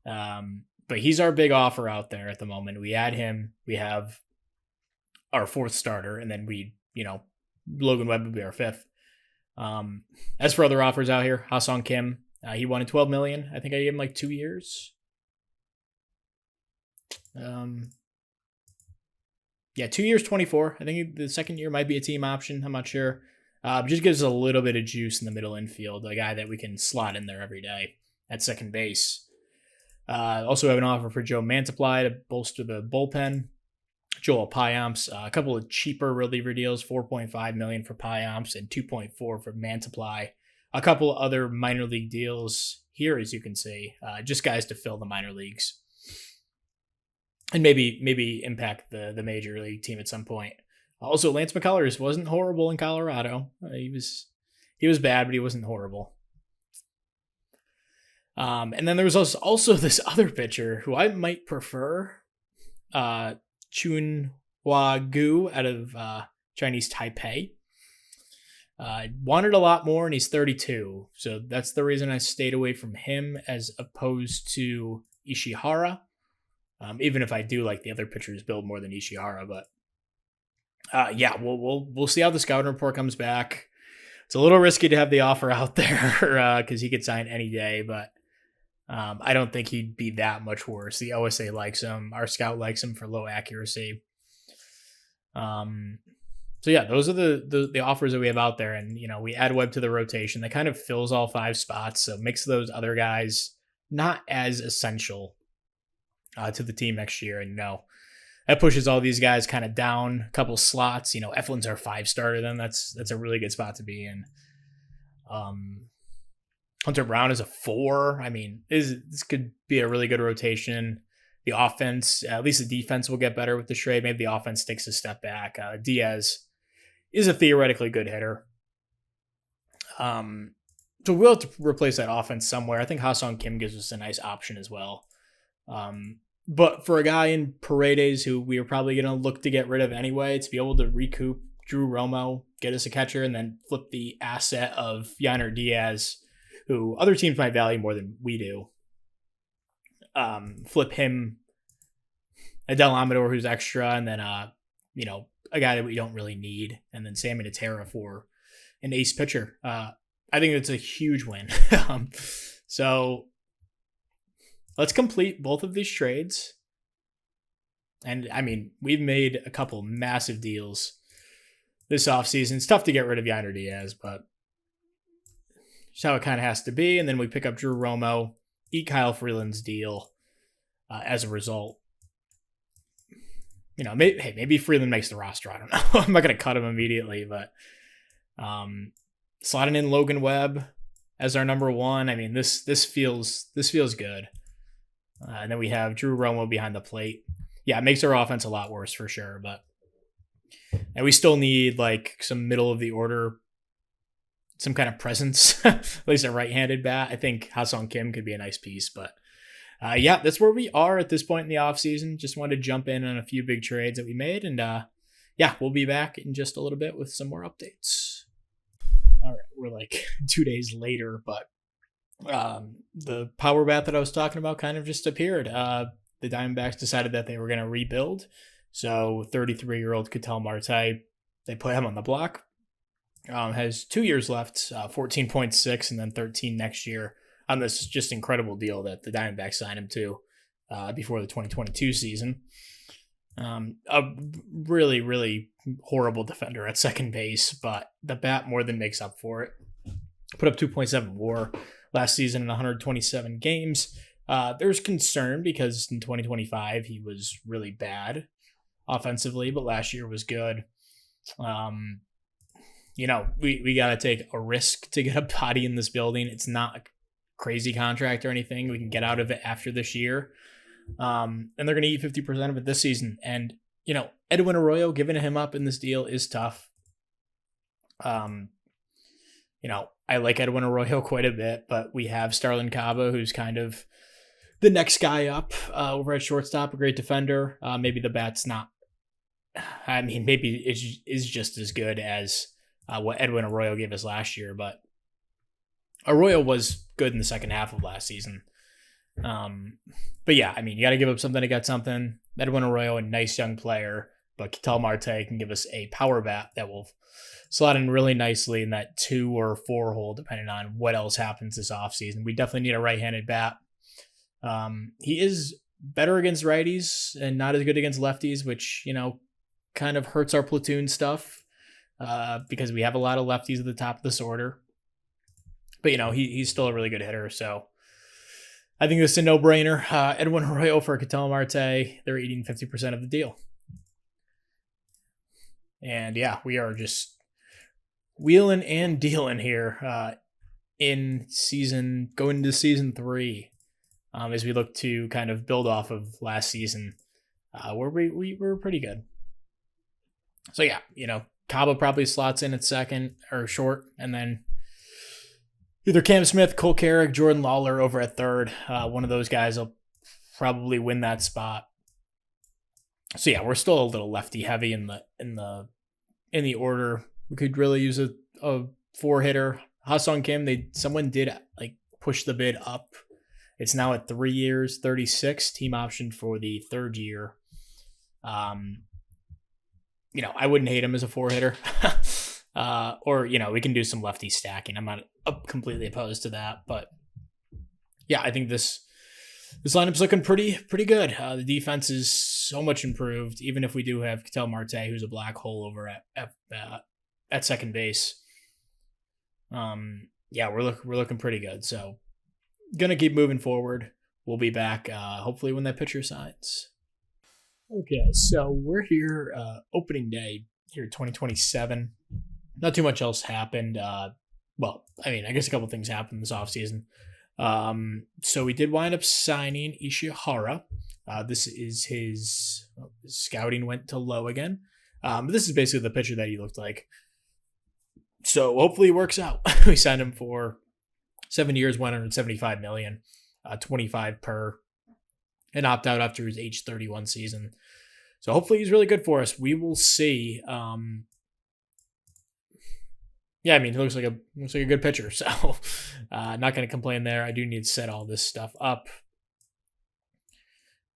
But he's our big offer out there at the moment. We add him. We have our 4th starter, and then Logan Webb would be our 5th. As for other offers out here, Ha-Sung Kim, he wanted $12 million. I think I gave him like 2 years. Yeah, 2 years, 24. I think the second year might be a team option. I'm not sure. Just gives us a little bit of juice in the middle infield, a guy that we can slot in there every day at second base. Also have an offer for Joe Mantiply to bolster the bullpen. Joel Payamps, a couple of cheaper reliever deals, $4.5 million for Payamps and $2.4 for Mantiply. A couple of other minor league deals here, as you can see, just guys to fill the minor leagues. And maybe impact the major league team at some point. Also, Lance McCullers wasn't horrible in Colorado. He was bad, but he wasn't horrible. And then there was also this other pitcher who I might prefer, Chun Hua Gu out of Chinese Taipei. Wanted a lot more, and he's 32. So that's the reason I stayed away from him as opposed to Ishihara. Even if I do like the other pitchers build more than Ishihara, but yeah, we'll see how the scouting report comes back. It's a little risky to have the offer out there because he could sign any day, but I don't think he'd be that much worse. The OSA likes him. Our scout likes him for low accuracy. So yeah, those are the offers that we have out there, and we add Webb to the rotation. That kind of fills all 5 spots, so makes those other guys not as essential to the team next year. And that pushes all these guys kind of down a couple slots. Eflin's our 5 starter. Then that's a really good spot to be in. Hunter Brown is a 4. I mean, this could be a really good rotation. The offense, at least the defense, will get better with the trade. Maybe the offense takes a step back. Diaz is a theoretically good hitter. So we'll have to replace that offense somewhere. I think Ha-Sung Kim gives us a nice option as well. But for a guy in Paredes who we are probably going to look to get rid of anyway, to be able to recoup Drew Romo, get us a catcher, and then flip the asset of Yainer Diaz, who other teams might value more than we do. Flip him, Adel Amador, who's extra, and then a guy that we don't really need, and then Sammy Natera for an ace pitcher. I think it's a huge win. So let's complete both of these trades. And I mean, we've made a couple massive deals this offseason. It's tough to get rid of Yainer Diaz, but it's how it kind of has to be. And then we pick up Drew Romo, eat Kyle Freeland's deal as a result. Maybe Freeland makes the roster. I don't know. I'm not going to cut him immediately, but slotting in Logan Webb as our number one. I mean, this feels good. And then we have Drew Romo behind the plate. Yeah, it makes our offense a lot worse for sure, and we still need like some middle of the order, some kind of presence, at least a right-handed bat. I think Ha-Seong Kim could be a nice piece, but that's where we are at this point in the offseason. Just wanted to jump in on a few big trades that we made, and we'll be back in just a little bit with some more updates. All right, we're like 2 days later, but the power bat that I was talking about kind of just appeared. The Diamondbacks decided that they were going to rebuild. So 33-year-old Ketel Marte, they put him on the block. Has 2 years left, 14.6 and then 13 next year on this just incredible deal that the Diamondbacks signed him to before the 2022 season. A really, really horrible defender at second base, but the bat more than makes up for it. Put up 2.7 WAR last season in 127 games. There's concern because in 2025 he was really bad offensively, but last year was good. We got to take a risk to get a body in this building. It's not a crazy contract or anything. We can get out of it after this year. And they're going to eat 50% of it this season. And, Edwin Arroyo, giving him up in this deal is tough. I like Edwin Arroyo quite a bit, but we have Starlin Caba, who's kind of the next guy up over at shortstop, a great defender. Maybe the bat's not, maybe it is just as good as what Edwin Arroyo gave us last year, but Arroyo was good in the second half of last season. But yeah, you got to give up something to get something. Edwin Arroyo, a nice young player, but Ketel Marte can give us a power bat that will slot in really nicely in that 2 or 4 hole, depending on what else happens this offseason. We definitely need a right-handed bat. He is better against righties and not as good against lefties, which, kind of hurts our platoon stuff because we have a lot of lefties at the top of this order. But, he's still a really good hitter, so I think this is a no-brainer. Edwin Arroyo for Ketel Marte, they're eating 50% of the deal. And yeah, we are just wheeling and dealing here going into season 3 as we look to kind of build off of last season where we were pretty good. So yeah, Caba probably slots in at second or short, and then either Cam Smith, Cole Carrick, Jordan Lawler over at third. One of those guys will probably win that spot. So yeah, we're still a little lefty heavy in the order. We could really use a 4-hitter. Ha-Seong Kim, someone did push the bid up. It's now at 3 years, 36, team option for the third year. I wouldn't hate him as a 4-hitter. Or, we can do some lefty stacking. I'm not completely opposed to that, but yeah, I think this lineup's looking pretty good. The defense is so much improved, even if we do have Ketel Marte, who's a black hole over at second base. We're looking pretty good. So gonna keep moving forward. We'll be back hopefully when that pitcher signs. Okay, so we're here opening day here 2027. Not too much else happened. I guess a couple things happened this offseason. So we did wind up signing Ishihara. This is his scouting went to low again. But this is basically the pitcher that he looked like. So hopefully it works out. We signed him for 7 years, $175 million, 25 per, and opt out after his age 31 season. So hopefully he's really good for us. We will see. He looks like a good pitcher. So not going to complain there. I do need to set all this stuff up.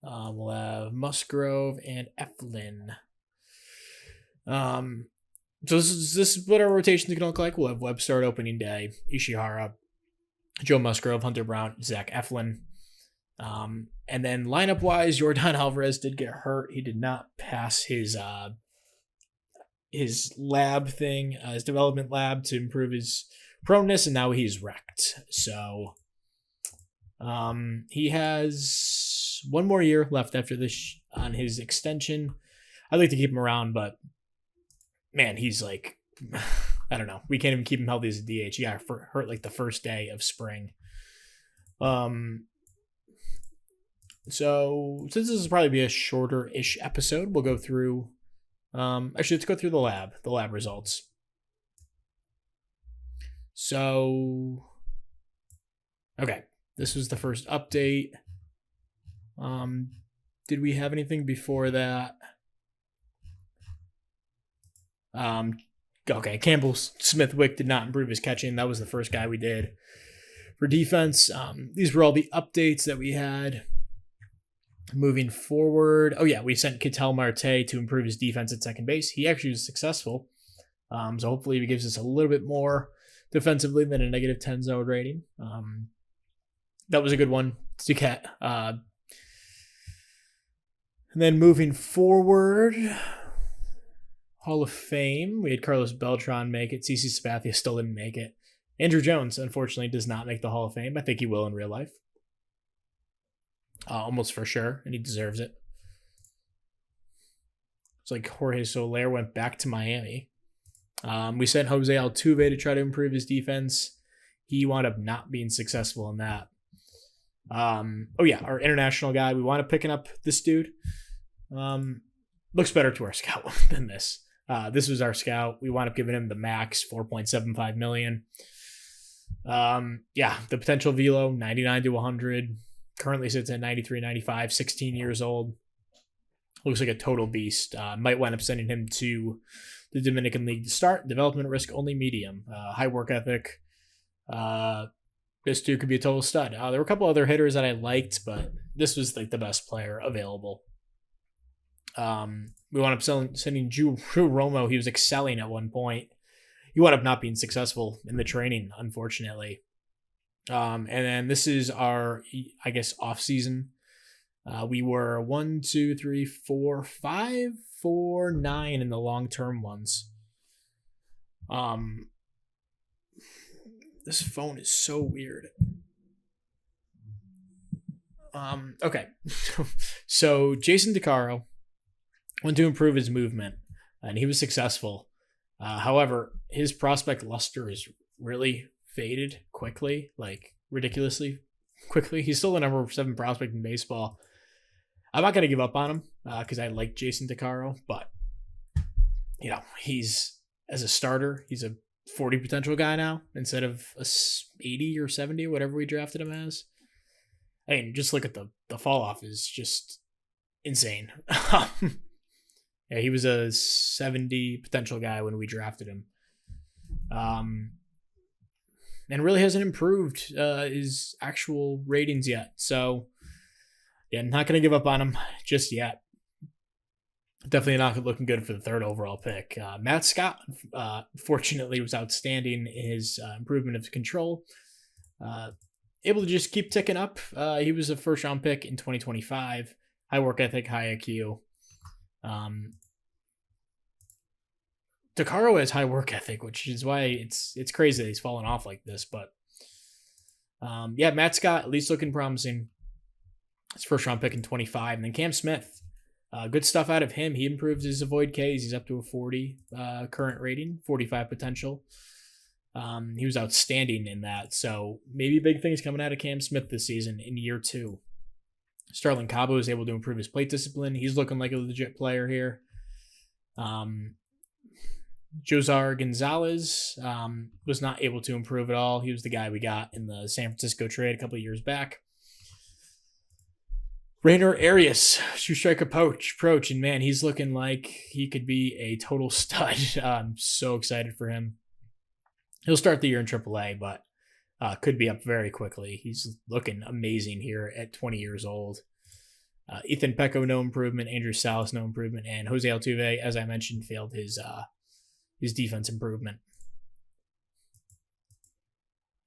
We'll have Musgrove and Eflin. Um, so this is what our rotation is going to look like. We'll have Webb start opening day, Ishihara, Joe Musgrove, Hunter Brown, Zach Eflin. And then lineup wise, Jordan Alvarez did get hurt. He did not pass his lab thing, his development lab to improve his proneness, and now he's wrecked. So he has one more year left after this on his extension. I'd like to keep him around, but man, he's like, I don't know. We can't even keep him healthy as a DH. He got hurt like the first day of spring. So since this will probably be a shorter-ish episode, we'll go through. Actually, let's go through the lab results. So, okay, this was the first update. Did we have anything before that? Okay, Campbell Smithwick did not improve his catching. That was the first guy we did. For defense, these were all the updates that we had. Moving forward, oh yeah, we sent Ketel Marte to improve his defense at second base. He actually was successful. So hopefully he gives us a little bit more defensively than a negative 10 zone rating. That was a good one to get. And then moving forward, Hall of Fame, we had Carlos Beltran make it. CC Sabathia still didn't make it. Andrew Jones, unfortunately, does not make the Hall of Fame. I think he will in real life. Almost for sure, and he deserves it. It's like Jorge Soler went back to Miami. We sent Jose Altuve to try to improve his defense. He wound up not being successful in that. Oh yeah, our international guy, we wound up picking up this dude. Looks better to our scout than this. This was our scout. We wound up giving him the max, $4.75 million. Yeah, the potential velo, 99 to 100. Currently sits at 93, 95, 16 years old. Looks like a total beast. Might wind up sending him to the Dominican League to start. Development risk only medium. High work ethic. This dude could be a total stud. There were a couple other hitters that I liked, but this was like the best player available. We wound up sending Drew Romo. He was excelling at one point. He wound up not being successful in the training, unfortunately. And then this is our, I guess, offseason. We were 1, 2, 3, 4, 5, 4, 9 in the long-term ones. This phone is so weird. Okay. So Jason DeCaro went to improve his movement, and he was successful. However, his prospect luster is really faded quickly, like ridiculously quickly. He's still the number 7 prospect in baseball. I'm not going to give up on him because I like Jason DeCaro, but you know, he's as a starter, he's a 40 potential guy now instead of a 80 or 70, whatever we drafted him as. I mean, just look at the fall off is just insane. Yeah, he was a 70 potential guy when we drafted him. And really hasn't improved his actual ratings yet. So, yeah, not going to give up on him just yet. Definitely not looking good for the 3rd overall pick. Matt Scott, fortunately, was outstanding in his improvement of control. Able to just keep ticking up. He was a 1st-round pick in 2025. High work ethic, high IQ. DeCaro has high work ethic, which is why it's crazy that he's fallen off like this. But yeah, Matt Scott at least looking promising. His 1st-round pick in 25, and then Cam Smith, good stuff out of him. He improves his avoid Ks. He's up to a 40 current rating, 45 potential. He was outstanding in that. So maybe big things coming out of Cam Smith this season in year 2. Starlin Cabo is able to improve his plate discipline. He's looking like a legit player here. Josar Gonzalez was not able to improve at all. He was the guy we got in the San Francisco trade a couple of years back. Rainer Arias, two-strike approach, and man, he's looking like he could be a total stud. I'm so excited for him. He'll start the year in AAA, but could be up very quickly. He's looking amazing here at 20 years old. Ethan Pecco, no improvement. Andrew Salas, no improvement. And Jose Altuve, as I mentioned, failed his defense improvement.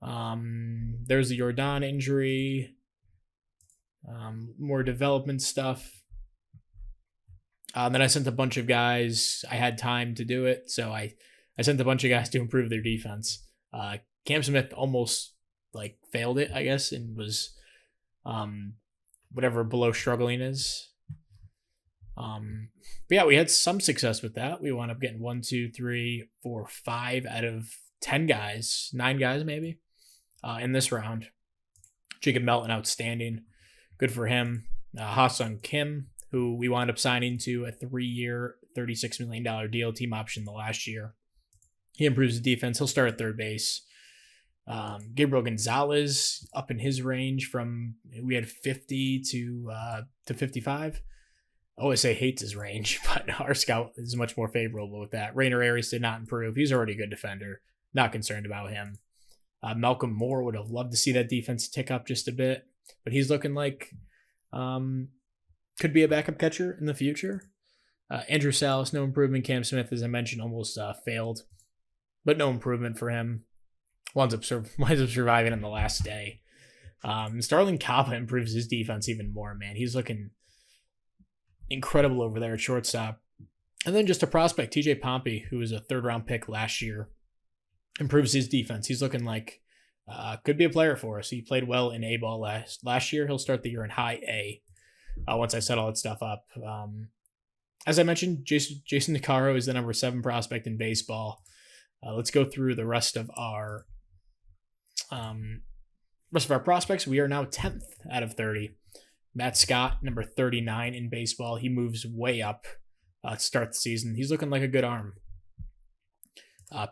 There's the Jordan injury. More development stuff. Then I sent a bunch of guys. I had time to do it, so I sent a bunch of guys to improve their defense. Cam Smith almost failed it, I guess, and was whatever below struggling is. But yeah, we had some success with that. We wound up getting 1, 2, 3, 4, 5 out of 10 guys, 9 guys maybe, in this round. Jacob Melton, outstanding. Good for him. Ha-Sung Kim, who we wound up signing to a 3-year, $36 million deal, team option the last year. He improves the defense. He'll start at third base. Gabriel Gonzalez up in his range from, we had 50 to 55. OSA hates his range, but our scout is much more favorable with that. Rainer Arias did not improve. He's already a good defender. Not concerned about him. Malcolm Moore, would have loved to see that defense tick up just a bit, but he's looking like could be a backup catcher in the future. Andrew Salas, no improvement. Cam Smith, as I mentioned, almost failed, but no improvement for him. Winds up surviving on the last day. Starlin Caba improves his defense even more, man. He's looking incredible over there at shortstop. And then just a prospect, TJ Pompey, who was a 3rd-round pick last year, improves his defense. He's looking like could be a player for us. He played well in A-ball last year. He'll start the year in high A once I set all that stuff up. As I mentioned, Jason DeCaro is the number 7 prospect in baseball. Let's go through the rest of our prospects. We are now 10th out of 30. Matt Scott, number 39 in baseball. He moves way up to start the season. He's looking like a good arm.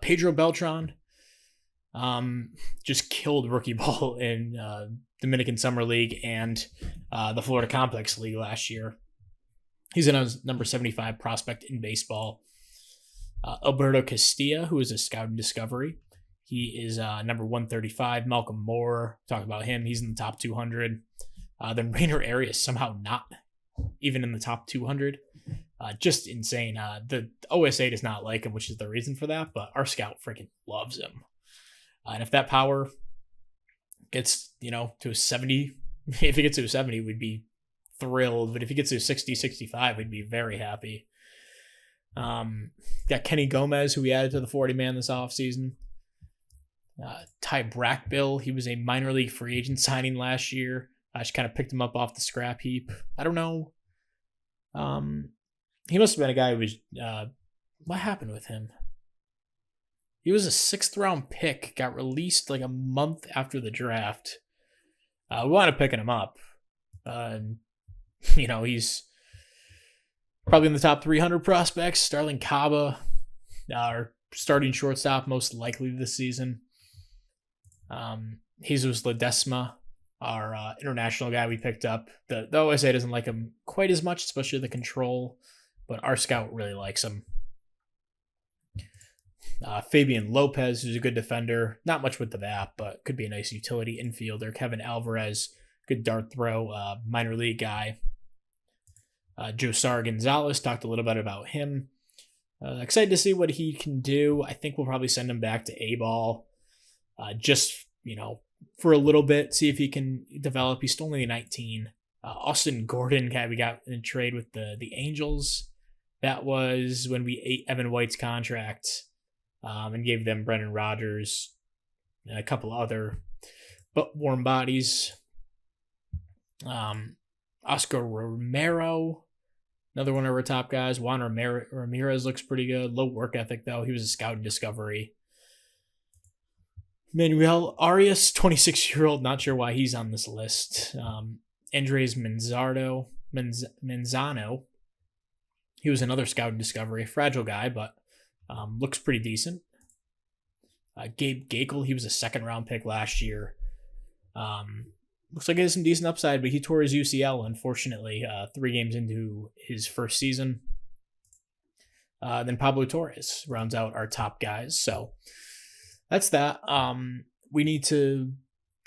Pedro Beltran just killed rookie ball in Dominican Summer League and the Florida Complex League last year. He's a number 75 prospect in baseball. Alberto Castilla, who is a scout and discovery. He is number 135. Malcolm Moore, talk about him. He's in the top 200. Then Rainer Arias, somehow not even in the top 200. Just insane. The OSA does not like him, which is the reason for that, but our scout freaking loves him. And if that power gets, to a 70, if he gets to a 70, we'd be thrilled. But if he gets to a 60, 65, we'd be very happy. Got Kenny Gomez, who we added to the 40-man this offseason. Ty Brackbill, he was a minor league free agent signing last year. I just kind of picked him up off the scrap heap. I don't know. He must have been a guy who was, what happened with him? He was a 6th-round pick, got released like a month after the draft. We wound up picking him up. He's probably in the top 300 prospects. Starlin Caba, our starting shortstop, most likely this season. Jesus Ledesma, our international guy we picked up. The OSA doesn't like him quite as much, especially the control, but our scout really likes him. Fabian Lopez, who's a good defender. Not much with the bat, but could be a nice utility infielder. Kevin Alvarez, good dart throw, minor league guy. Josar Gonzalez, talked a little bit about him. Excited to see what he can do. I think we'll probably send him back to A-ball just, for a little bit, see if he can develop. He's still only 19. Austin Gordon, guy we got in a trade with the Angels. That was when we ate Evan White's contract and gave them Brendan Rodgers and a couple other warm bodies. Oscar Romero, another one of our top guys. Juan Ramirez looks pretty good. Low work ethic, though. He was a scout and discovery. Manuel Arias, 26-year-old. Not sure why he's on this list. Andres Manzano. He was another scout and discovery. Fragile guy, but looks pretty decent. Gabe Gakel, he was a 2nd-round pick last year. Looks like he has some decent upside, but he tore his UCL, unfortunately, 3 games into his first season. Then Pablo Torres rounds out our top guys. So that's that. We need to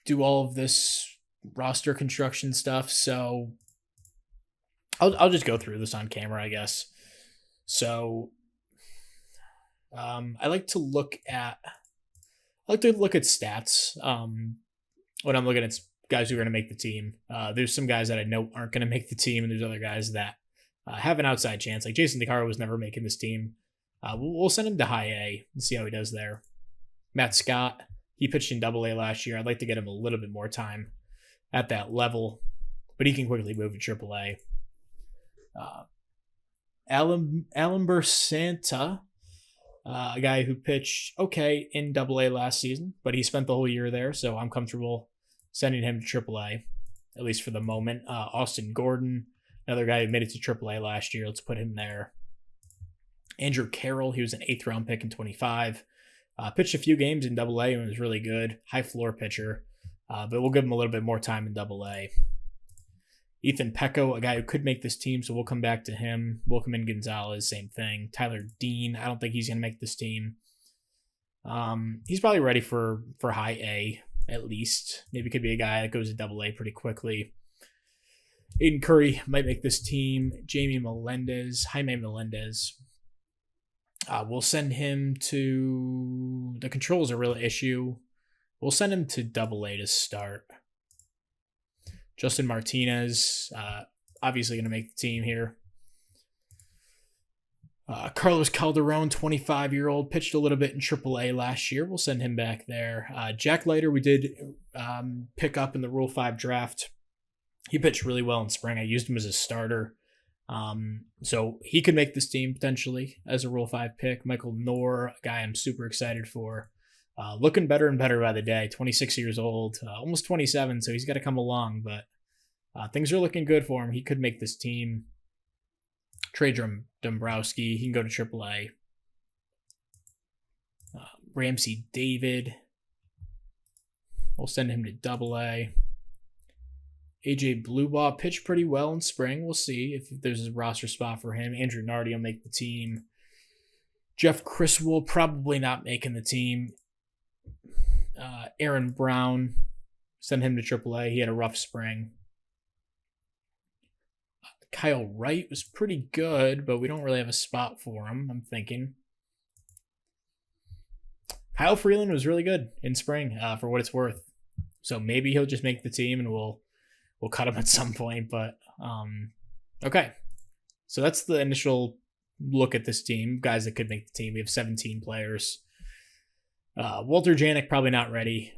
do all of this roster construction stuff. So I'll just go through this on camera, I guess. So I like to look at stats when I'm looking at guys who are going to make the team. There's some guys that I know aren't going to make the team, and there's other guys that have an outside chance. Like Jason DeCaro was never making this team. We'll send him to high A and see how he does there. Matt Scott, he pitched in Double A last year. I'd like to get him a little bit more time at that level, but he can quickly move to Triple A. Alan Santa, a guy who pitched okay in Double A last season, but he spent the whole year there, so I'm comfortable sending him to Triple A, at least for the moment. Austin Gordon, another guy who made it to Triple A last year. Let's put him there. Andrew Carroll, he was an 8th round pick in 25. Pitched a few games in Double A and was really good. High floor pitcher, but we'll give him a little bit more time in Double A. Ethan Pecco, a guy who could make this team, so we'll come back to him. Wilkerman Gonzalez, same thing. Tyler Dean, I don't think he's going to make this team. He's probably ready for high A, at least. Maybe could be a guy that goes to Double A pretty quickly. Aiden Curry might make this team. Jaime Melendez, we'll send him to... The control is a real issue. We'll send him to Double A to start. Justin Martinez, obviously going to make the team here. Carlos Calderon, 25-year-old, pitched a little bit in AAA last year. We'll send him back there. Jack Leiter, we did pick up in the Rule 5 draft. He pitched really well in spring. I used him as a starter. So he could make this team potentially as a Rule 5 pick. Michael Knorr, a guy I'm super excited for. Looking better and better by the day. 26 years old, almost 27, so he's got to come along, but things are looking good for him. He could make this team. Trey Dombrowski, he can go to AAA. Ramsey David, we'll send him to AA. AJ Bluebaugh pitched pretty well in spring. We'll see if there's a roster spot for him. Andrew Nardi will make the team. Jeff Criswell probably not making the team. Aaron Brown, send him to AAA. He had a rough spring. Kyle Wright was pretty good, but we don't really have a spot for him, I'm thinking. Kyle Freeland was really good in spring, for what it's worth. So maybe he'll just make the team and we'll cut him at some point. But okay. So that's the initial look at this team. Guys that could make the team. We have 17 players. Walter Janik probably not ready.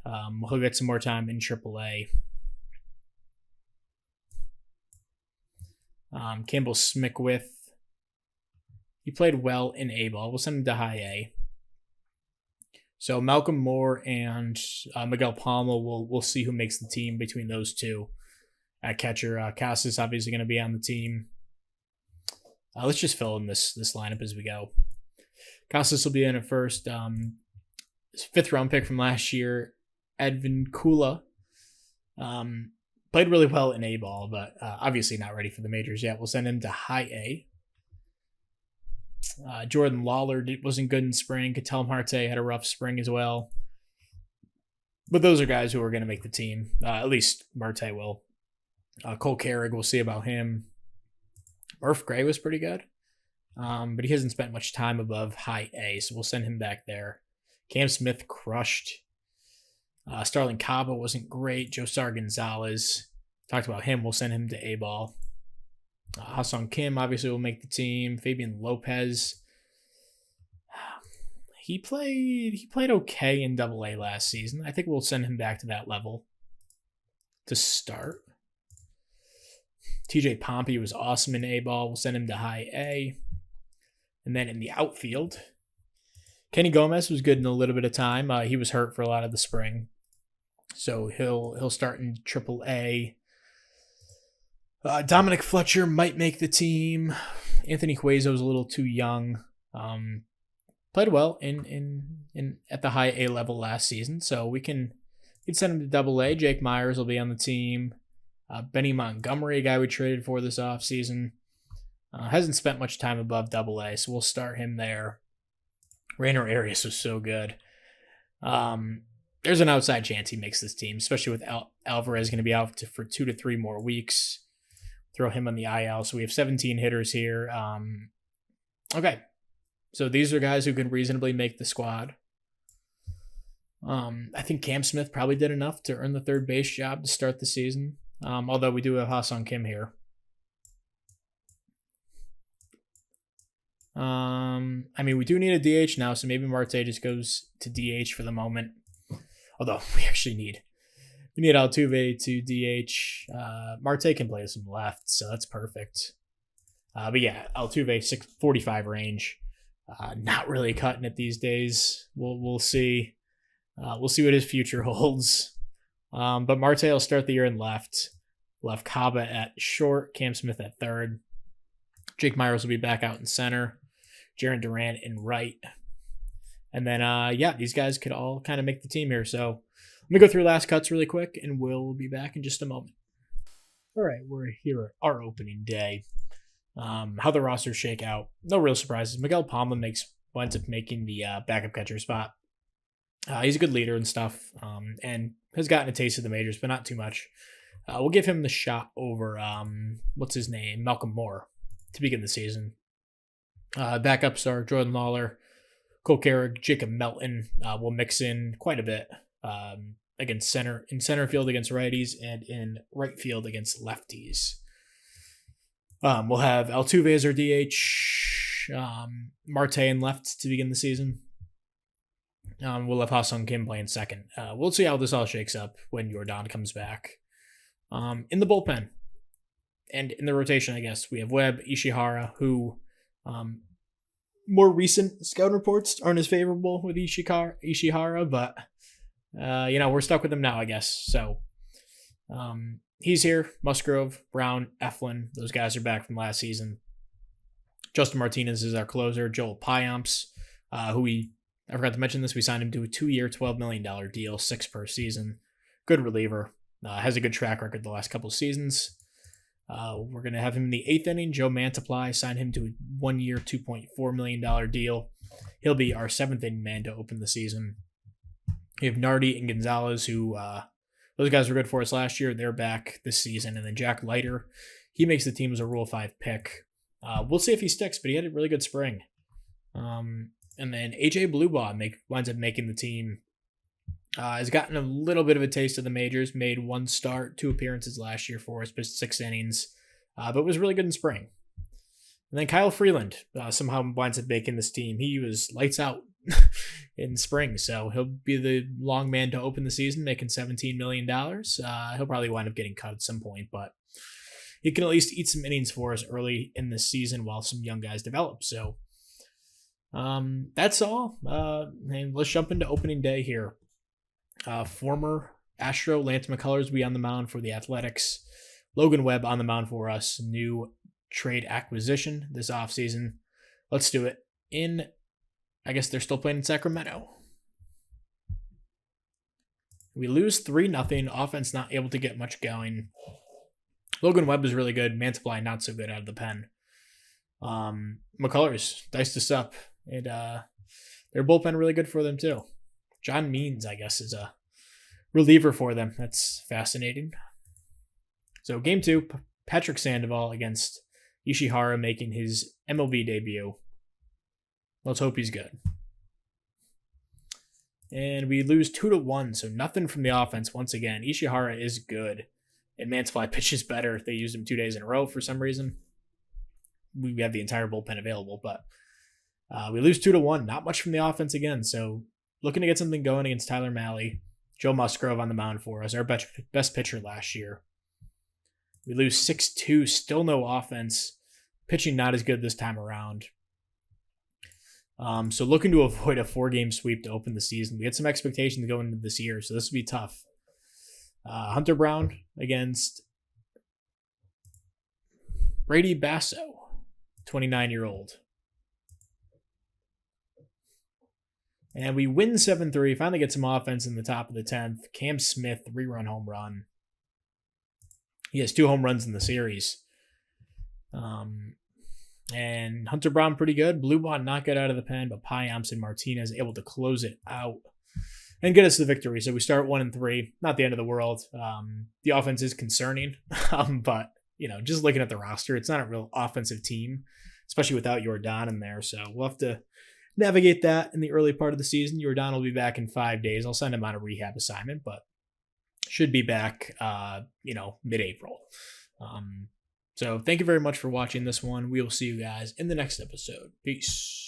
He'll get some more time in AAA. Campbell Smickwith, he played well in A-ball. We'll send him to high A. So Malcolm Moore and Miguel Palma, we'll see who makes the team between those two. At catcher, Cass is obviously going to be on the team. Let's just fill in this lineup as we go. Casas will be in at first. 5th round pick from last year, Edvin Kula. Played really well in A-ball, but obviously not ready for the majors yet. We'll send him to high A. Jordan Lawler wasn't good in spring. Ketel Marte had a rough spring as well. But those are guys who are going to make the team. At least Marte will. Cole Carrig, we'll see about him. Murph Gray was pretty good. But he hasn't spent much time above high A, so we'll send him back there. Cam Smith crushed. Starling Cabo wasn't great. Josar Gonzalez, talked about him. We'll send him to A-ball. Ha-Sung Kim obviously will make the team. Fabian Lopez, he played okay in AA last season. I think we'll send him back to that level to start. TJ Pompey was awesome in A-ball. We'll send him to high A. And then in the outfield, Kenny Gomez was good in a little bit of time. He was hurt for a lot of the spring, so he'll start in AAA. Dominic Fletcher might make the team. Anthony Cuezo was a little too young. Played well in at the high A level last season, so we can send him to AA. Jake Myers will be on the team. Benny Montgomery, a guy we traded for this offseason, hasn't spent much time above AA, so we'll start him there. Rainer Arias was so good. There's an outside chance he makes this team, especially with Alvarez going to be out for 2 to 3 more weeks. throw him on the IL. So we have 17 hitters here. Okay. So these are guys who can reasonably make the squad. I think Cam Smith probably did enough to earn the third base job to start the season. Although we do have Ha-Sung Kim here. I mean, we do need a DH now, so maybe Marte just goes to DH for the moment. Although we actually need Altuve to DH. Marte can play some left, so that's perfect. But yeah, Altuve 645 range. Not really cutting it these days. We'll see. We'll see what his future holds. But Marte will start the year in left. Left Kaba at short, Cam Smith at third. Jake Myers will be back out in center. Jarren Duran in right. And then, these guys could all kind of make the team here. So let me go through last cuts really quick, and we'll be back in just a moment. All right, we're here at our opening day. How the rosters shake out. No real surprises. Miguel Palma winds up making the backup catcher spot. He's a good leader and stuff, and has gotten a taste of the majors, but not too much. We'll give him the shot over, Malcolm Moore to begin the season. Backups are Jordan Lawler, Cole Carrick, Jacob Melton. Will mix in quite a bit against center field against righties and in right field against lefties. We'll have Altuve as our DH, Marte in left to begin the season. We'll have Ha-Sung Kim playing second. We'll see how this all shakes up when Yordan comes back. In the bullpen and in the rotation, I guess, we have Webb, Ishihara, who more recent scout reports aren't as favorable with Ishihara, but, we're stuck with him now, I guess. So he's here. Musgrove, Brown, Eflin, those guys are back from last season. Justin Martinez is our closer. Joel Payamps, I forgot to mention this, we signed him to a 2-year, $12 million deal, $6 per season. Good reliever. Has a good track record the last couple of seasons. We're going to have him in the 8th inning. Joe Mantiply signed him to a 1-year, $2.4 million deal. He'll be our 7th inning man to open the season. We have Nardi and Gonzalez, who those guys were good for us last year. They're back this season. And then Jack Leiter, he makes the team as a Rule 5 pick. We'll see if he sticks, but he had a really good spring. And then AJ Blubaugh winds up making the team. Has gotten a little bit of a taste of the majors, made 1 start, 2 appearances last year for us, pitched 6 innings, but was really good in spring. And then Kyle Freeland somehow winds up making this team. He was lights out in spring, so he'll be the long man to open the season, making $17 million. He'll probably wind up getting cut at some point, but he can at least eat some innings for us early in the season while some young guys develop. So that's all. And let's jump into opening day here. Former Astro Lance McCullers will be on the mound for the Athletics. Logan Webb on the mound for us. New trade acquisition this offseason. Let's do it. I guess they're still playing in Sacramento. We lose 3-0. Offense not able to get much going. Logan Webb is really good. Mantiply not so good out of the pen. McCullers diced us up. And their bullpen really good for them too. John Means, I guess, is a reliever for them. That's fascinating. So game 2, Patrick Sandoval against Ishihara making his MLB debut. Let's hope he's good. And we lose 2-1, so nothing from the offense once again. Ishihara is good, and Mantiply pitches better. They used him 2 days in a row for some reason. We have the entire bullpen available, but we lose 2-1. Not much from the offense again, so looking to get something going against Tyler Mahle. Joe Musgrove on the mound for us, our best pitcher last year. We lose 6-2, still no offense. Pitching not as good this time around. So looking to avoid a 4-game sweep to open the season. We had some expectations going into this year, so this will be tough. Hunter Brown against Brady Basso, 29-year-old. And we win 7-3. Finally get some offense in the top of the 10th. Cam Smith, 3-run home run. He has 2 home runs in the series. And Hunter Brown pretty good. Blubaugh not good out of the pen, but Payamps and Martinez able to close it out and get us the victory. So we start 1-3. Not the end of the world. The offense is concerning, but just looking at the roster, it's not a real offensive team, especially without Jordan in there. So we'll have to navigate that in the early part of the season. Jordan will be back in 5 days. I'll send him on a rehab assignment, but should be back, mid-April. So thank you very much for watching this one. We will see you guys in the next episode. Peace.